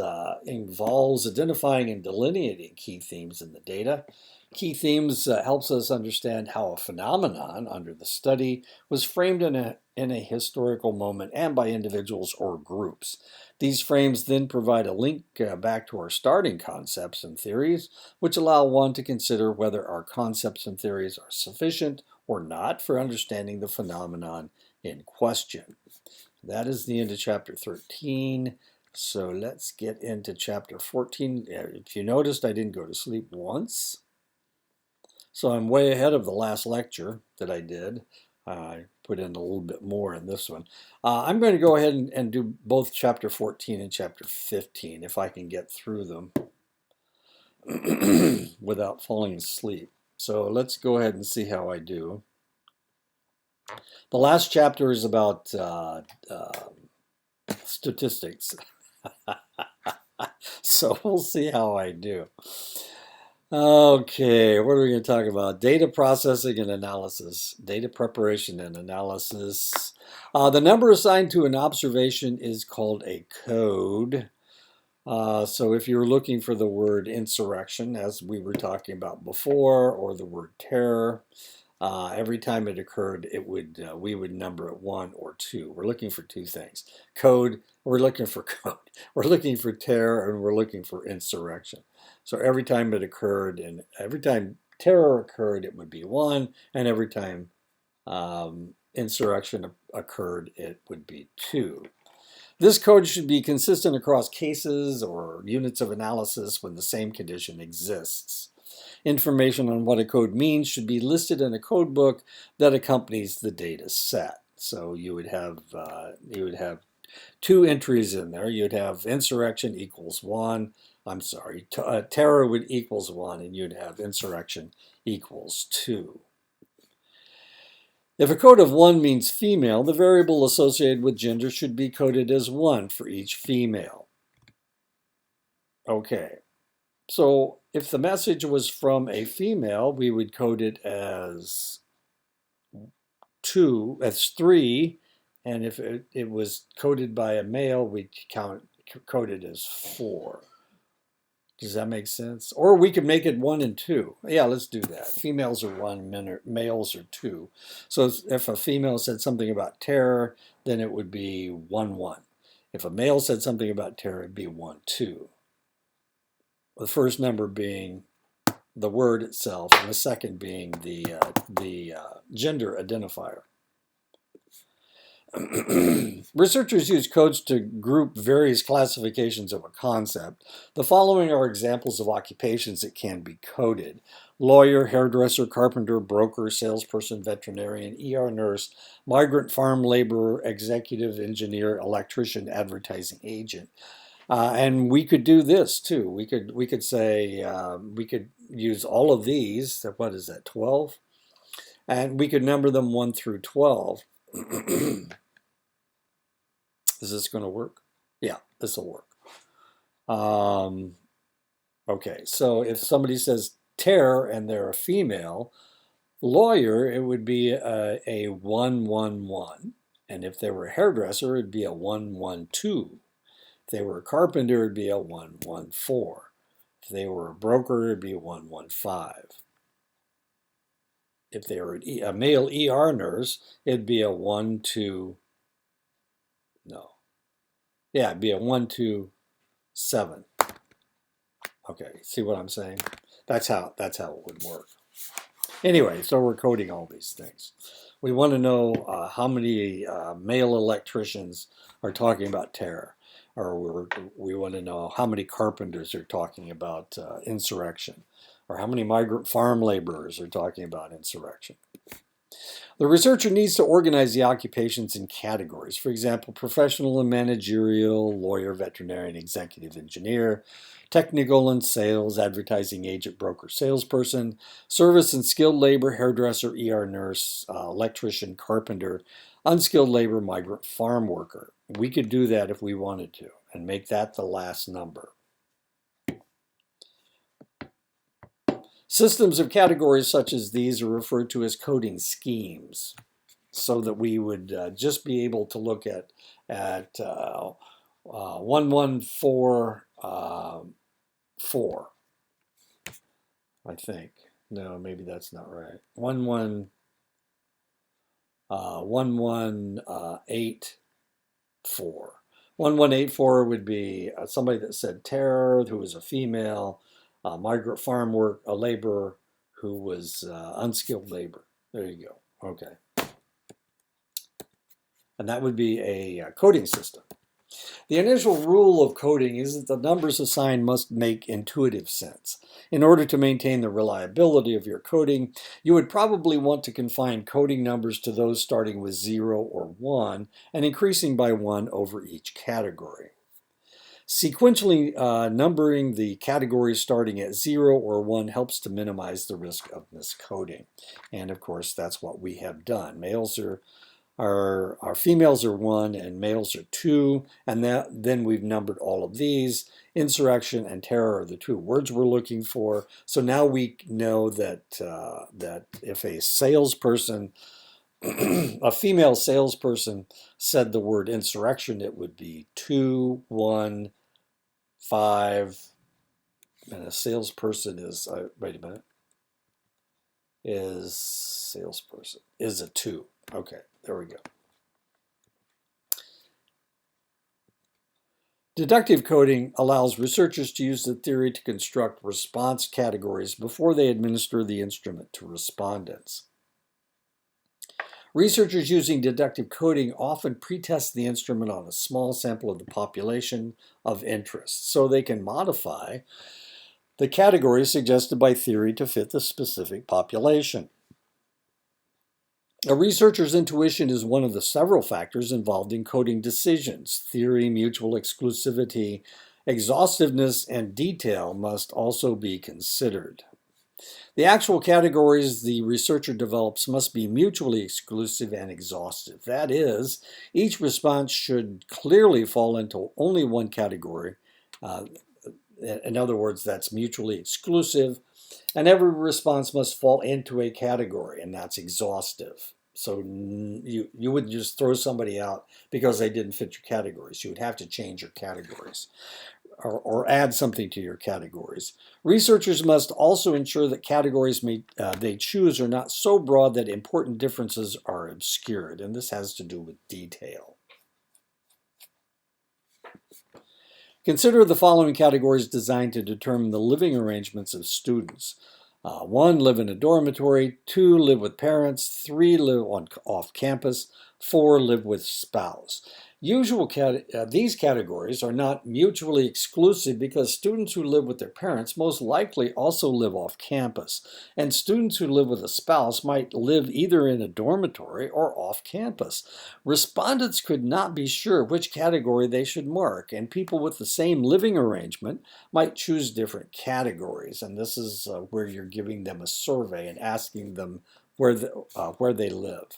involves identifying and delineating key themes in the data. Key themes helps us understand how a phenomenon under the study was framed in a historical moment and by individuals or groups. These frames then provide a link back to our starting concepts and theories, which allow one to consider whether our concepts and theories are sufficient or not for understanding the phenomenon in question. That is the end of chapter 13. So let's get into chapter 14. If you noticed, I didn't go to sleep once. So I'm way ahead of the last lecture that I did. I put in a little bit more in this one. I'm going to go ahead and do both chapter 14 and chapter 15 if I can get through them without falling asleep. So let's go ahead and see how I do. The last chapter is about statistics. So we'll see how I do. Okay, what are we going to talk about? Data processing and analysis. Data preparation and analysis. The number assigned to an observation is called a code. So if you're looking for the word insurrection, as we were talking about before, or the word terror, every time it occurred, we would number it 1 or 2. We're looking for two things. Code, we're looking for code. We're looking for terror, and we're looking for insurrection. So every time it occurred, and every time terror occurred, it would be 1, and every time insurrection occurred, it would be 2. This code should be consistent across cases or units of analysis when the same condition exists. Information on what a code means should be listed in a code book that accompanies the data set. So you would have 2 entries in there. You'd have insurrection equals 1. I'm sorry, terror would equals 1, and you'd have insurrection equals 2. If a code of 1 means female, the variable associated with gender should be coded as 1 for each female. Okay, so if the message was from a female, we would code it as 3, and if it was coded by a male, we'd code it as 4. Does that make sense? Or we could make it 1 and 2. Yeah, let's do that. Females are 1, males are 2. So if a female said something about terror, then it would be 1, 1. If a male said something about terror, it'd be 1, 2. The first number being the word itself, and the second being the gender identifier. Researchers use codes to group various classifications of a concept. The following are examples of occupations that can be coded: lawyer, hairdresser, carpenter, broker, salesperson, veterinarian, ER nurse, migrant farm laborer, executive engineer, electrician, advertising agent. And we could do this too. We could say we could use all of these. What is that? 12, and we could number them 1 through 12. Is this going to work? Yeah, this will work. Okay, so if somebody says terror and they're a female, lawyer, it would be a 1, 1, 1. And if they were a hairdresser, it'd be a 1, 1, 2. If they were a carpenter, it'd be a 1, 1, 4. If they were a broker, it'd be 1, 1, 5. If they were a male ER nurse, it'd be a 1, 2, no. Yeah, it'd be a 1, 2, 7. Okay, see what I'm saying? That's how it would work. Anyway, so we're coding all these things. We want to know how many male electricians are talking about terror, or we want to know how many carpenters are talking about insurrection, or how many migrant farm laborers are talking about insurrection. The researcher needs to organize the occupations in categories. For example, professional and managerial, lawyer, veterinarian, executive engineer, technical and sales, advertising agent, broker, salesperson, service and skilled labor, hairdresser, ER nurse, electrician, carpenter, unskilled labor, migrant farm worker. We could do that if we wanted to and make that the last number. Systems of categories such as these are referred to as coding schemes, so that we would just be able to look at 1144, I think. No, maybe that's not right. 1184. 1184 would be somebody that said terror, who was a female, migrant farm work, a laborer who was unskilled labor. There you go. Okay. And that would be a coding system. The initial rule of coding is that the numbers assigned must make intuitive sense. In order to maintain the reliability of your coding, you would probably want to confine coding numbers to those starting with 0 or 1 and increasing by 1 over each category. Sequentially numbering the categories starting at 0 or 1 helps to minimize the risk of miscoding. And of course, that's what we have done. Our females are 1 and males are 2, and then we've numbered all of these. Insurrection and terror are the 2 words we're looking for. So now we know that that if a salesperson, a female salesperson, said the word insurrection, it would be 2, 1, 5, and a salesperson is wait a minute, is salesperson is a 2. Okay, there we go. Deductive coding allows researchers to use the theory to construct response categories before they administer the instrument to respondents. Researchers using deductive coding often pretest the instrument on a small sample of the population of interest, so they can modify the categories suggested by theory to fit the specific population. A researcher's intuition is one of the several factors involved in coding decisions. Theory, mutual exclusivity, exhaustiveness, and detail must also be considered. The actual categories the researcher develops must be mutually exclusive and exhaustive. That is, each response should clearly fall into only one category. In other words, that's mutually exclusive. And every response must fall into a category, and that's exhaustive. So you wouldn't just throw somebody out because they didn't fit your categories. You would have to change your categories or add something to your categories. Researchers must also ensure that categories they choose are not so broad that important differences are obscured, and this has to do with detail. Consider the following categories designed to determine the living arrangements of students. 1, live in a dormitory. 2, live with parents. 3, live off campus. 4, live with spouse. These categories are not mutually exclusive because students who live with their parents most likely also live off campus, and students who live with a spouse might live either in a dormitory or off campus. Respondents could not be sure which category they should mark, and people with the same living arrangement might choose different categories, and this is where you're giving them a survey and asking them where they live.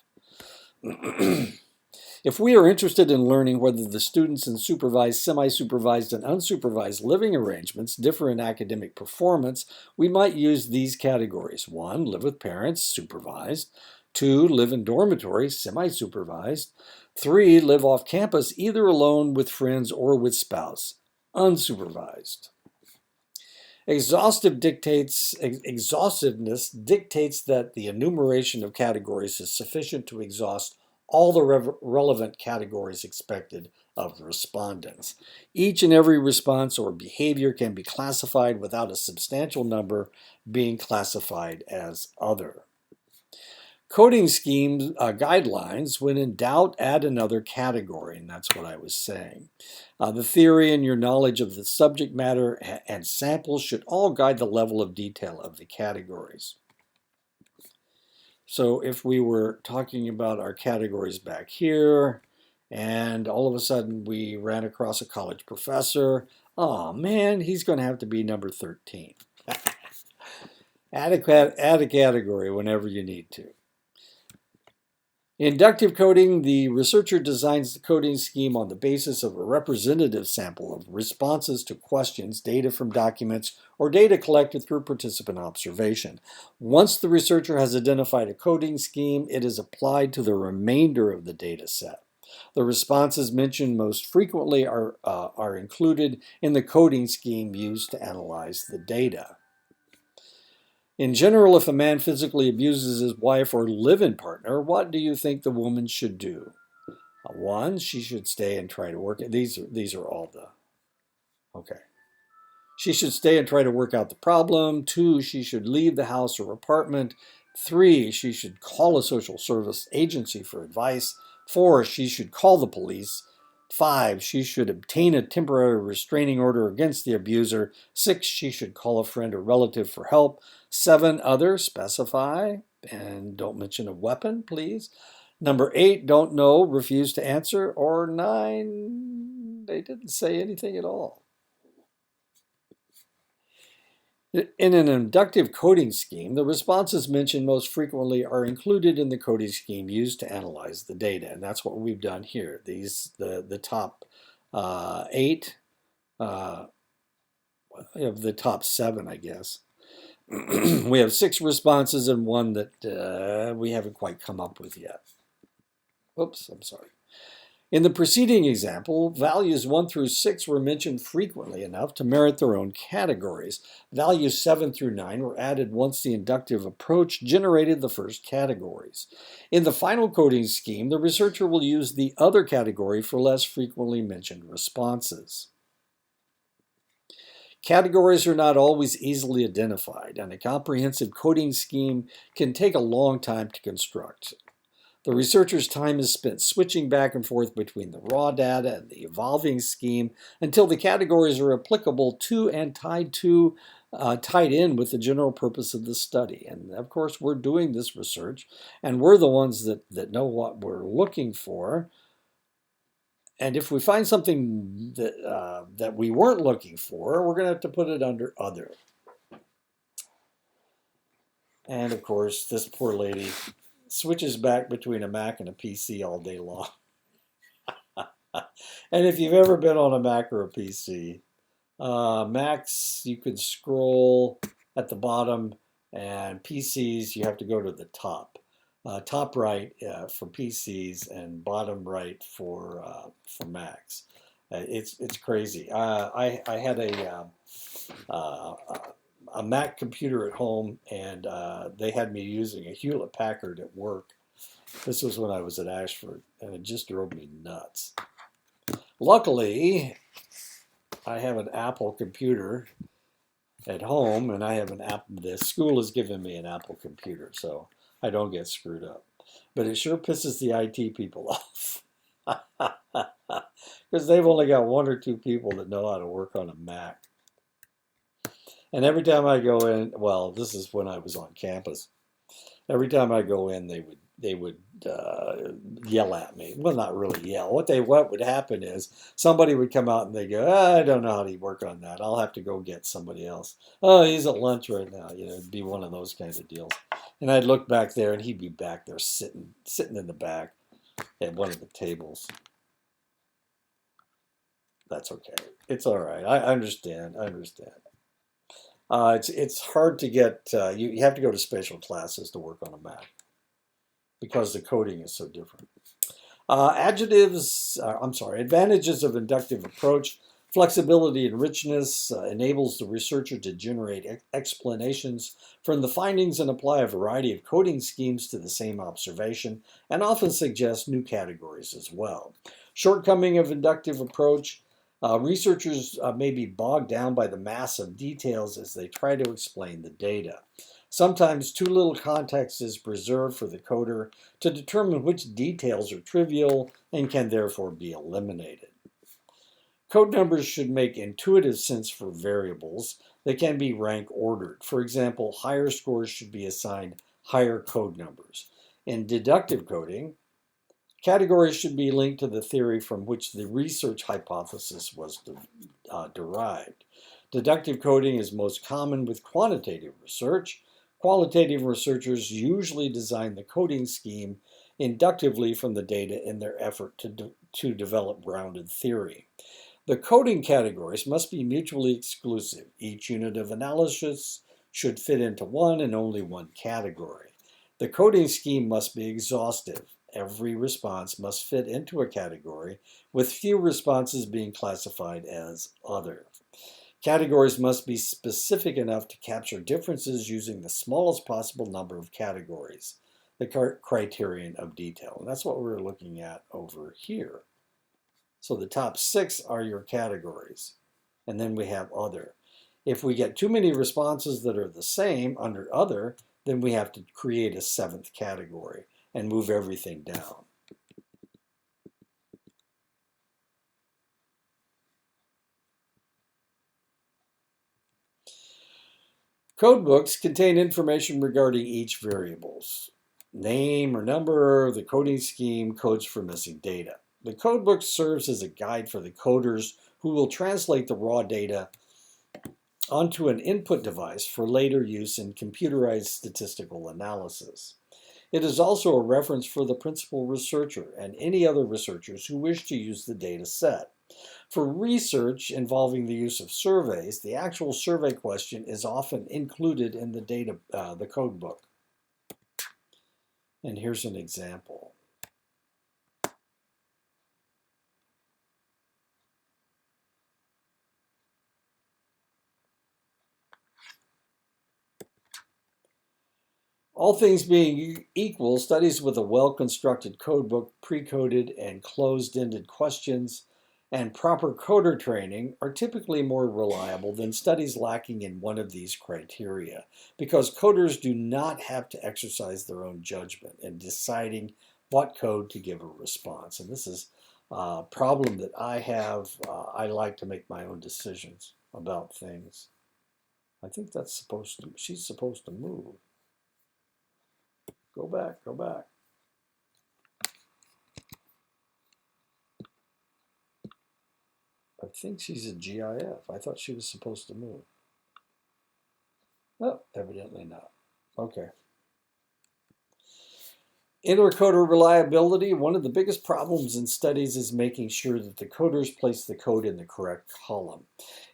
If we are interested in learning whether the students in supervised, semi-supervised, and unsupervised living arrangements differ in academic performance, we might use these categories. 1, live with parents, supervised. 2, live in dormitories, semi-supervised. 3, live off campus, either alone with friends or with spouse, unsupervised. Exhaustiveness dictates that the enumeration of categories is sufficient to exhaust all the relevant categories expected of respondents. Each and every response or behavior can be classified without a substantial number being classified as other. Coding schemes, guidelines, when in doubt, add another category, and that's what I was saying. The theory and your knowledge of the subject matter and samples should all guide the level of detail of the categories. So if we were talking about our categories back here, and all of a sudden we ran across a college professor, oh man, he's going to have to be number 13. Add a category whenever you need to. Inductive coding, the researcher designs the coding scheme on the basis of a representative sample of responses to questions, data from documents, or data collected through participant observation. Once the researcher has identified a coding scheme, it is applied to the remainder of the data set. The responses mentioned most frequently are included in the coding scheme used to analyze the data. In general, if a man physically abuses his wife or live-in partner, what do you think the woman should do? 1, she should stay and try to work. These are all the, okay. She should stay and try to work out the problem. 2, she should leave the house or apartment. 3, she should call a social service agency for advice. 4, she should call the police. 5, she should obtain a temporary restraining order against the abuser. 6, she should call a friend or relative for help. 7, other, specify, and don't mention a weapon, please. Number 8, don't know, refuse to answer. Or 9, they didn't say anything at all. In an inductive coding scheme, the responses mentioned most frequently are included in the coding scheme used to analyze the data, and that's what we've done here. The top 8 of the top 7, I guess. We have 6 responses and one that we haven't quite come up with yet. Oops, I'm sorry. In the preceding example, values 1 through 6 were mentioned frequently enough to merit their own categories. Values 7 through 9 were added once the inductive approach generated the first categories. In the final coding scheme, the researcher will use the other category for less frequently mentioned responses. Categories are not always easily identified, and a comprehensive coding scheme can take a long time to construct. The researcher's time is spent switching back and forth between the raw data and the evolving scheme until the categories are applicable to and tied in with the general purpose of the study. And of course, we're doing this research, and we're the ones that know what we're looking for. And if we find something that we weren't looking for, we're going to have to put it under other. And of course, this poor lady switches back between a Mac and a PC all day long. And if you've ever been on a Mac or a PC, Macs, you can scroll at the bottom, and PCs, you have to go to the top. Top right for PCs and bottom right for Macs. It's crazy. I had a Mac computer at home, and they had me using a Hewlett Packard at work. This was when I was at Ashford, and it just drove me nuts. Luckily, I have an Apple computer at home, and I have an Apple. The school has given me an Apple computer, so I don't get screwed up. But it sure pisses the IT people off, because they've only got 1 or 2 people that know how to work on a Mac. And every time I go in, well, this is when I was on campus. Every time I go in, they would yell at me. Well, not really yell. What would happen is somebody would come out and they go, I don't know how to work on that. I'll have to go get somebody else. Oh, he's at lunch right now. It'd be one of those kinds of deals. And I'd look back there, and he'd be back there sitting in the back at one of the tables. That's okay. It's all right. I understand. It's hard to get. You have to go to special classes to work on a Mac because the coding is so different. Advantages of inductive approach. Flexibility and richness enables the researcher to generate explanations from the findings and apply a variety of coding schemes to the same observation, and often suggests new categories as well. Shortcoming of inductive approach. Researchers may be bogged down by the mass of details as they try to explain the data. Sometimes too little context is preserved for the coder to determine which details are trivial and can therefore be eliminated. Code numbers should make intuitive sense for variables that can be rank ordered. For example, higher scores should be assigned higher code numbers. In deductive coding, categories should be linked to the theory from which the research hypothesis was derived. Deductive coding is most common with quantitative research. Qualitative researchers usually design the coding scheme inductively from the data in their effort to develop grounded theory. The coding categories must be mutually exclusive. Each unit of analysis should fit into one and only one category. The coding scheme must be exhaustive. Every response must fit into a category, with few responses being classified as other. Categories must be specific enough to capture differences using the smallest possible number of categories, the criterion of detail. And that's what we're looking at over here. So the top 6 are your categories, and then we have other. If we get too many responses that are the same under other, then we have to create a 7th category and move everything down. Codebooks contain information regarding each variable's name or number, the coding scheme, codes for missing data. The codebook serves as a guide for the coders who will translate the raw data onto an input device for later use in computerized statistical analysis. It is also a reference for the principal researcher and any other researchers who wish to use the data set. For research involving the use of surveys, the actual survey question is often included in the code book. And here's an example. All things being equal, studies with a well-constructed codebook, pre-coded and closed-ended questions, and proper coder training are typically more reliable than studies lacking in one of these criteria, because coders do not have to exercise their own judgment in deciding what code to give a response. And this is a problem that I have. I like to make my own decisions about things. I think she's supposed to move. Go back, go back. I think she's a GIF. I thought she was supposed to move. Oh, evidently not. Okay. Intercoder reliability. One of the biggest problems in studies is making sure that the coders place the code in the correct column.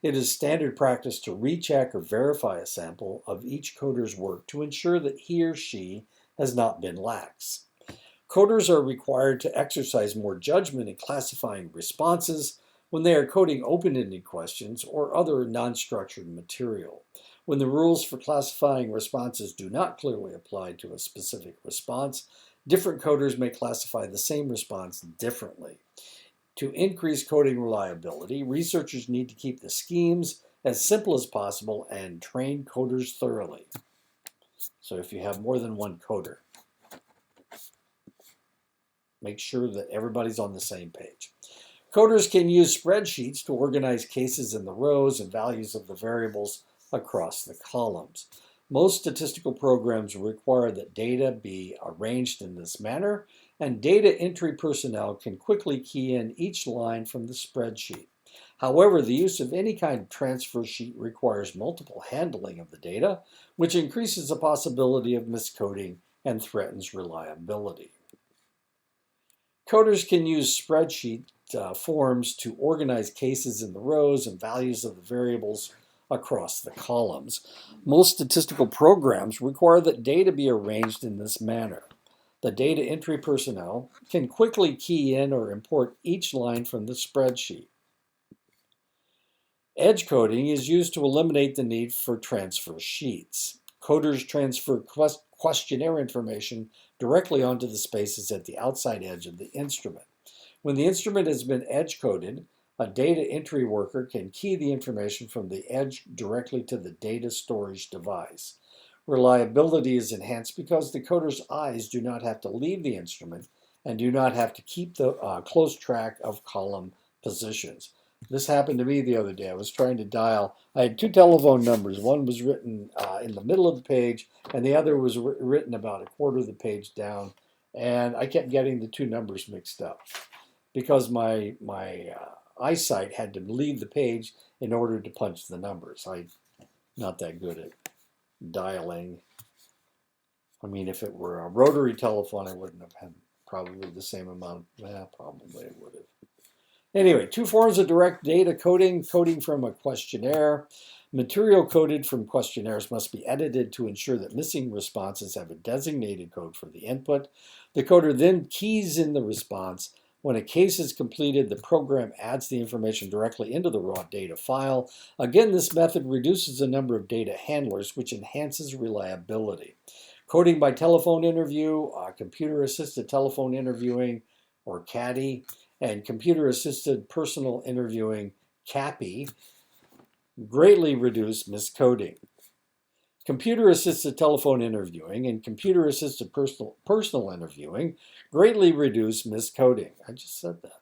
It is standard practice to recheck or verify a sample of each coder's work to ensure that he or she has not been lax. Coders are required to exercise more judgment in classifying responses when they are coding open-ended questions or other non-structured material. When the rules for classifying responses do not clearly apply to a specific response, different coders may classify the same response differently. To increase coding reliability, researchers need to keep the schemes as simple as possible and train coders thoroughly. So if you have more than one coder, make sure that everybody's on the same page. Coders can use spreadsheets to organize cases in the rows and values of the variables across the columns. Most statistical programs require that data be arranged in this manner, and data entry personnel can quickly key in each line from the spreadsheet. However, the use of any kind of transfer sheet requires multiple handling of the data, which increases the possibility of miscoding and threatens reliability. Coders can use spreadsheet forms to organize cases in the rows and values of the variables across the columns. Most statistical programs require that data be arranged in this manner. The data entry personnel can quickly key in or import each line from the spreadsheet. Edge coding is used to eliminate the need for transfer sheets. Coders transfer questionnaire information directly onto the spaces at the outside edge of the instrument. When the instrument has been edge coded, a data entry worker can key the information from the edge directly to the data storage device. Reliability is enhanced because the coder's eyes do not have to leave the instrument and do not have to keep the close track of column positions. This happened to me the other day. I was trying to dial. I had two telephone numbers. One was written in the middle of the page, and the other was written about a quarter of the page down. And I kept getting the two numbers mixed up because my eyesight had to leave the page in order to punch the numbers. I'm not that good at dialing. I mean, if it were a rotary telephone, I wouldn't have had probably the same amount. Probably it would have. Anyway, two forms of direct data coding. Coding from a questionnaire. Material coded from questionnaires must be edited to ensure that missing responses have a designated code for the input. The coder then keys in the response. When a case is completed, the program adds the information directly into the raw data file. Again, this method reduces the number of data handlers, which enhances reliability. Coding by telephone interview, computer-assisted telephone interviewing, or CATI, and computer-assisted personal interviewing, CAPI, greatly reduce miscoding. Computer-assisted telephone interviewing and computer-assisted personal interviewing greatly reduce miscoding. I just said that.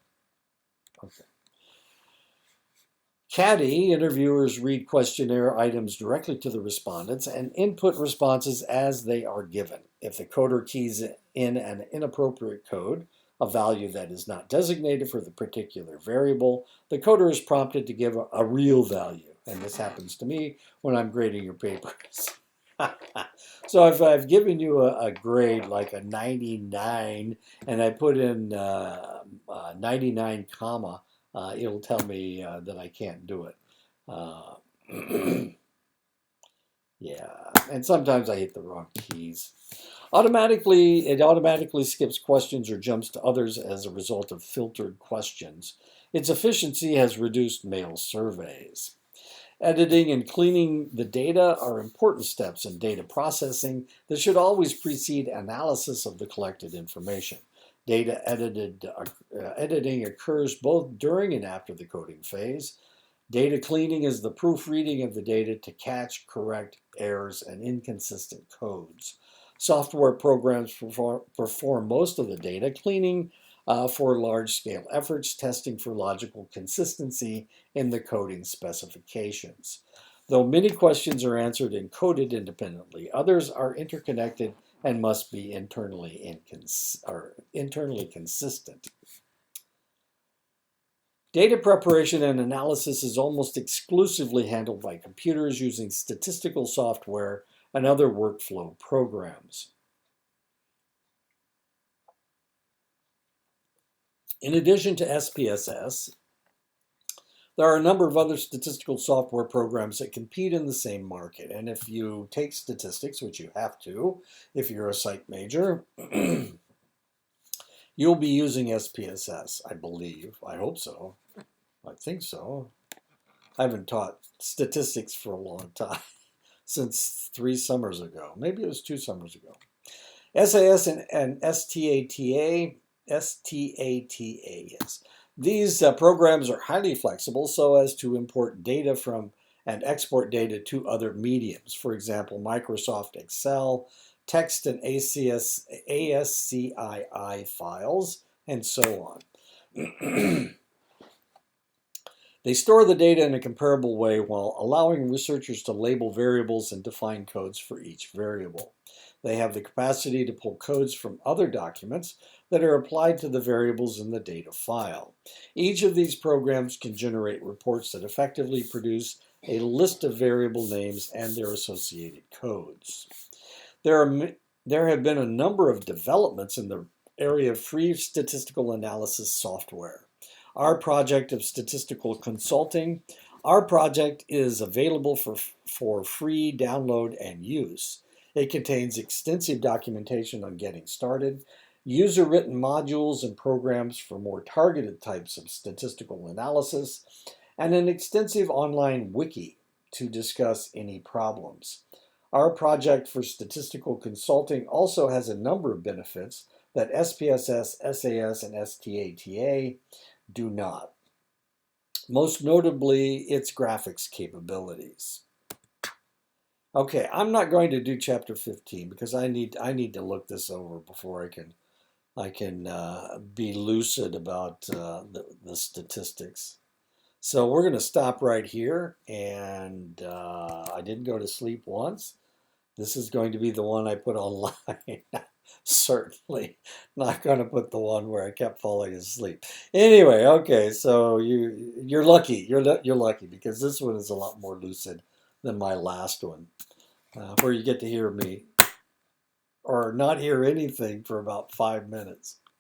Okay. Caddy, interviewers read questionnaire items directly to the respondents and input responses as they are given. If the coder keys in an inappropriate code, a value that is not designated for the particular variable, the coder is prompted to give a real value. And this happens to me when I'm grading your papers. So if I've given you a grade like a 99 and I put in 99 comma, it'll tell me that I can't do it. Uh, yeah, and sometimes I hit the wrong keys. It automatically skips questions or jumps to others as a result of filtered questions. Its efficiency has reduced mail surveys. Editing and cleaning the data are important steps in data processing that should always precede analysis of the collected information. Editing occurs both during and after the coding phase. Data cleaning is the proofreading of the data to catch, correct errors and inconsistent codes. Software programs perform most of the data cleaning for large-scale efforts, testing for logical consistency in the coding specifications. Though many questions are answered and coded independently, others are interconnected and must be internally consistent. Data preparation and analysis is almost exclusively handled by computers using statistical software and other workflow programs. In addition to SPSS, there are a number of other statistical software programs that compete in the same market. And if you take statistics, which you have to if you're a psych major, you'll be using SPSS, I believe. I hope so. I think so. I haven't taught statistics for a long time, since 3 summers ago. Maybe it was 2 summers ago. SAS and STATA, yes. These programs are highly flexible so as to import data from and export data to other mediums. For example, Microsoft Excel, text and ASCII files, and so on. They store the data in a comparable way while allowing researchers to label variables and define codes for each variable. They have the capacity to pull codes from other documents that are applied to the variables in the data file. Each of these programs can generate reports that effectively produce a list of variable names and their associated codes. There have been a number of developments in the area of free statistical analysis software. Our project of statistical consulting, our project is available for free download and use. It contains extensive documentation on getting started, user-written modules and programs for more targeted types of statistical analysis, and an extensive online wiki to discuss any problems. Our project for statistical consulting also has a number of benefits that SPSS, SAS, and STATA do not. Most notably, its graphics capabilities. Okay, I'm not going to do chapter 15 because I need to look this over before I can be lucid about the statistics. So we're going to stop right here, and I didn't go to sleep once. This is going to be the one I put online. Certainly not going to put the one where I kept falling asleep. Anyway, okay, so you're lucky. You're lucky because this one is a lot more lucid than my last one, where you get to hear me or not hear anything for about 5 minutes.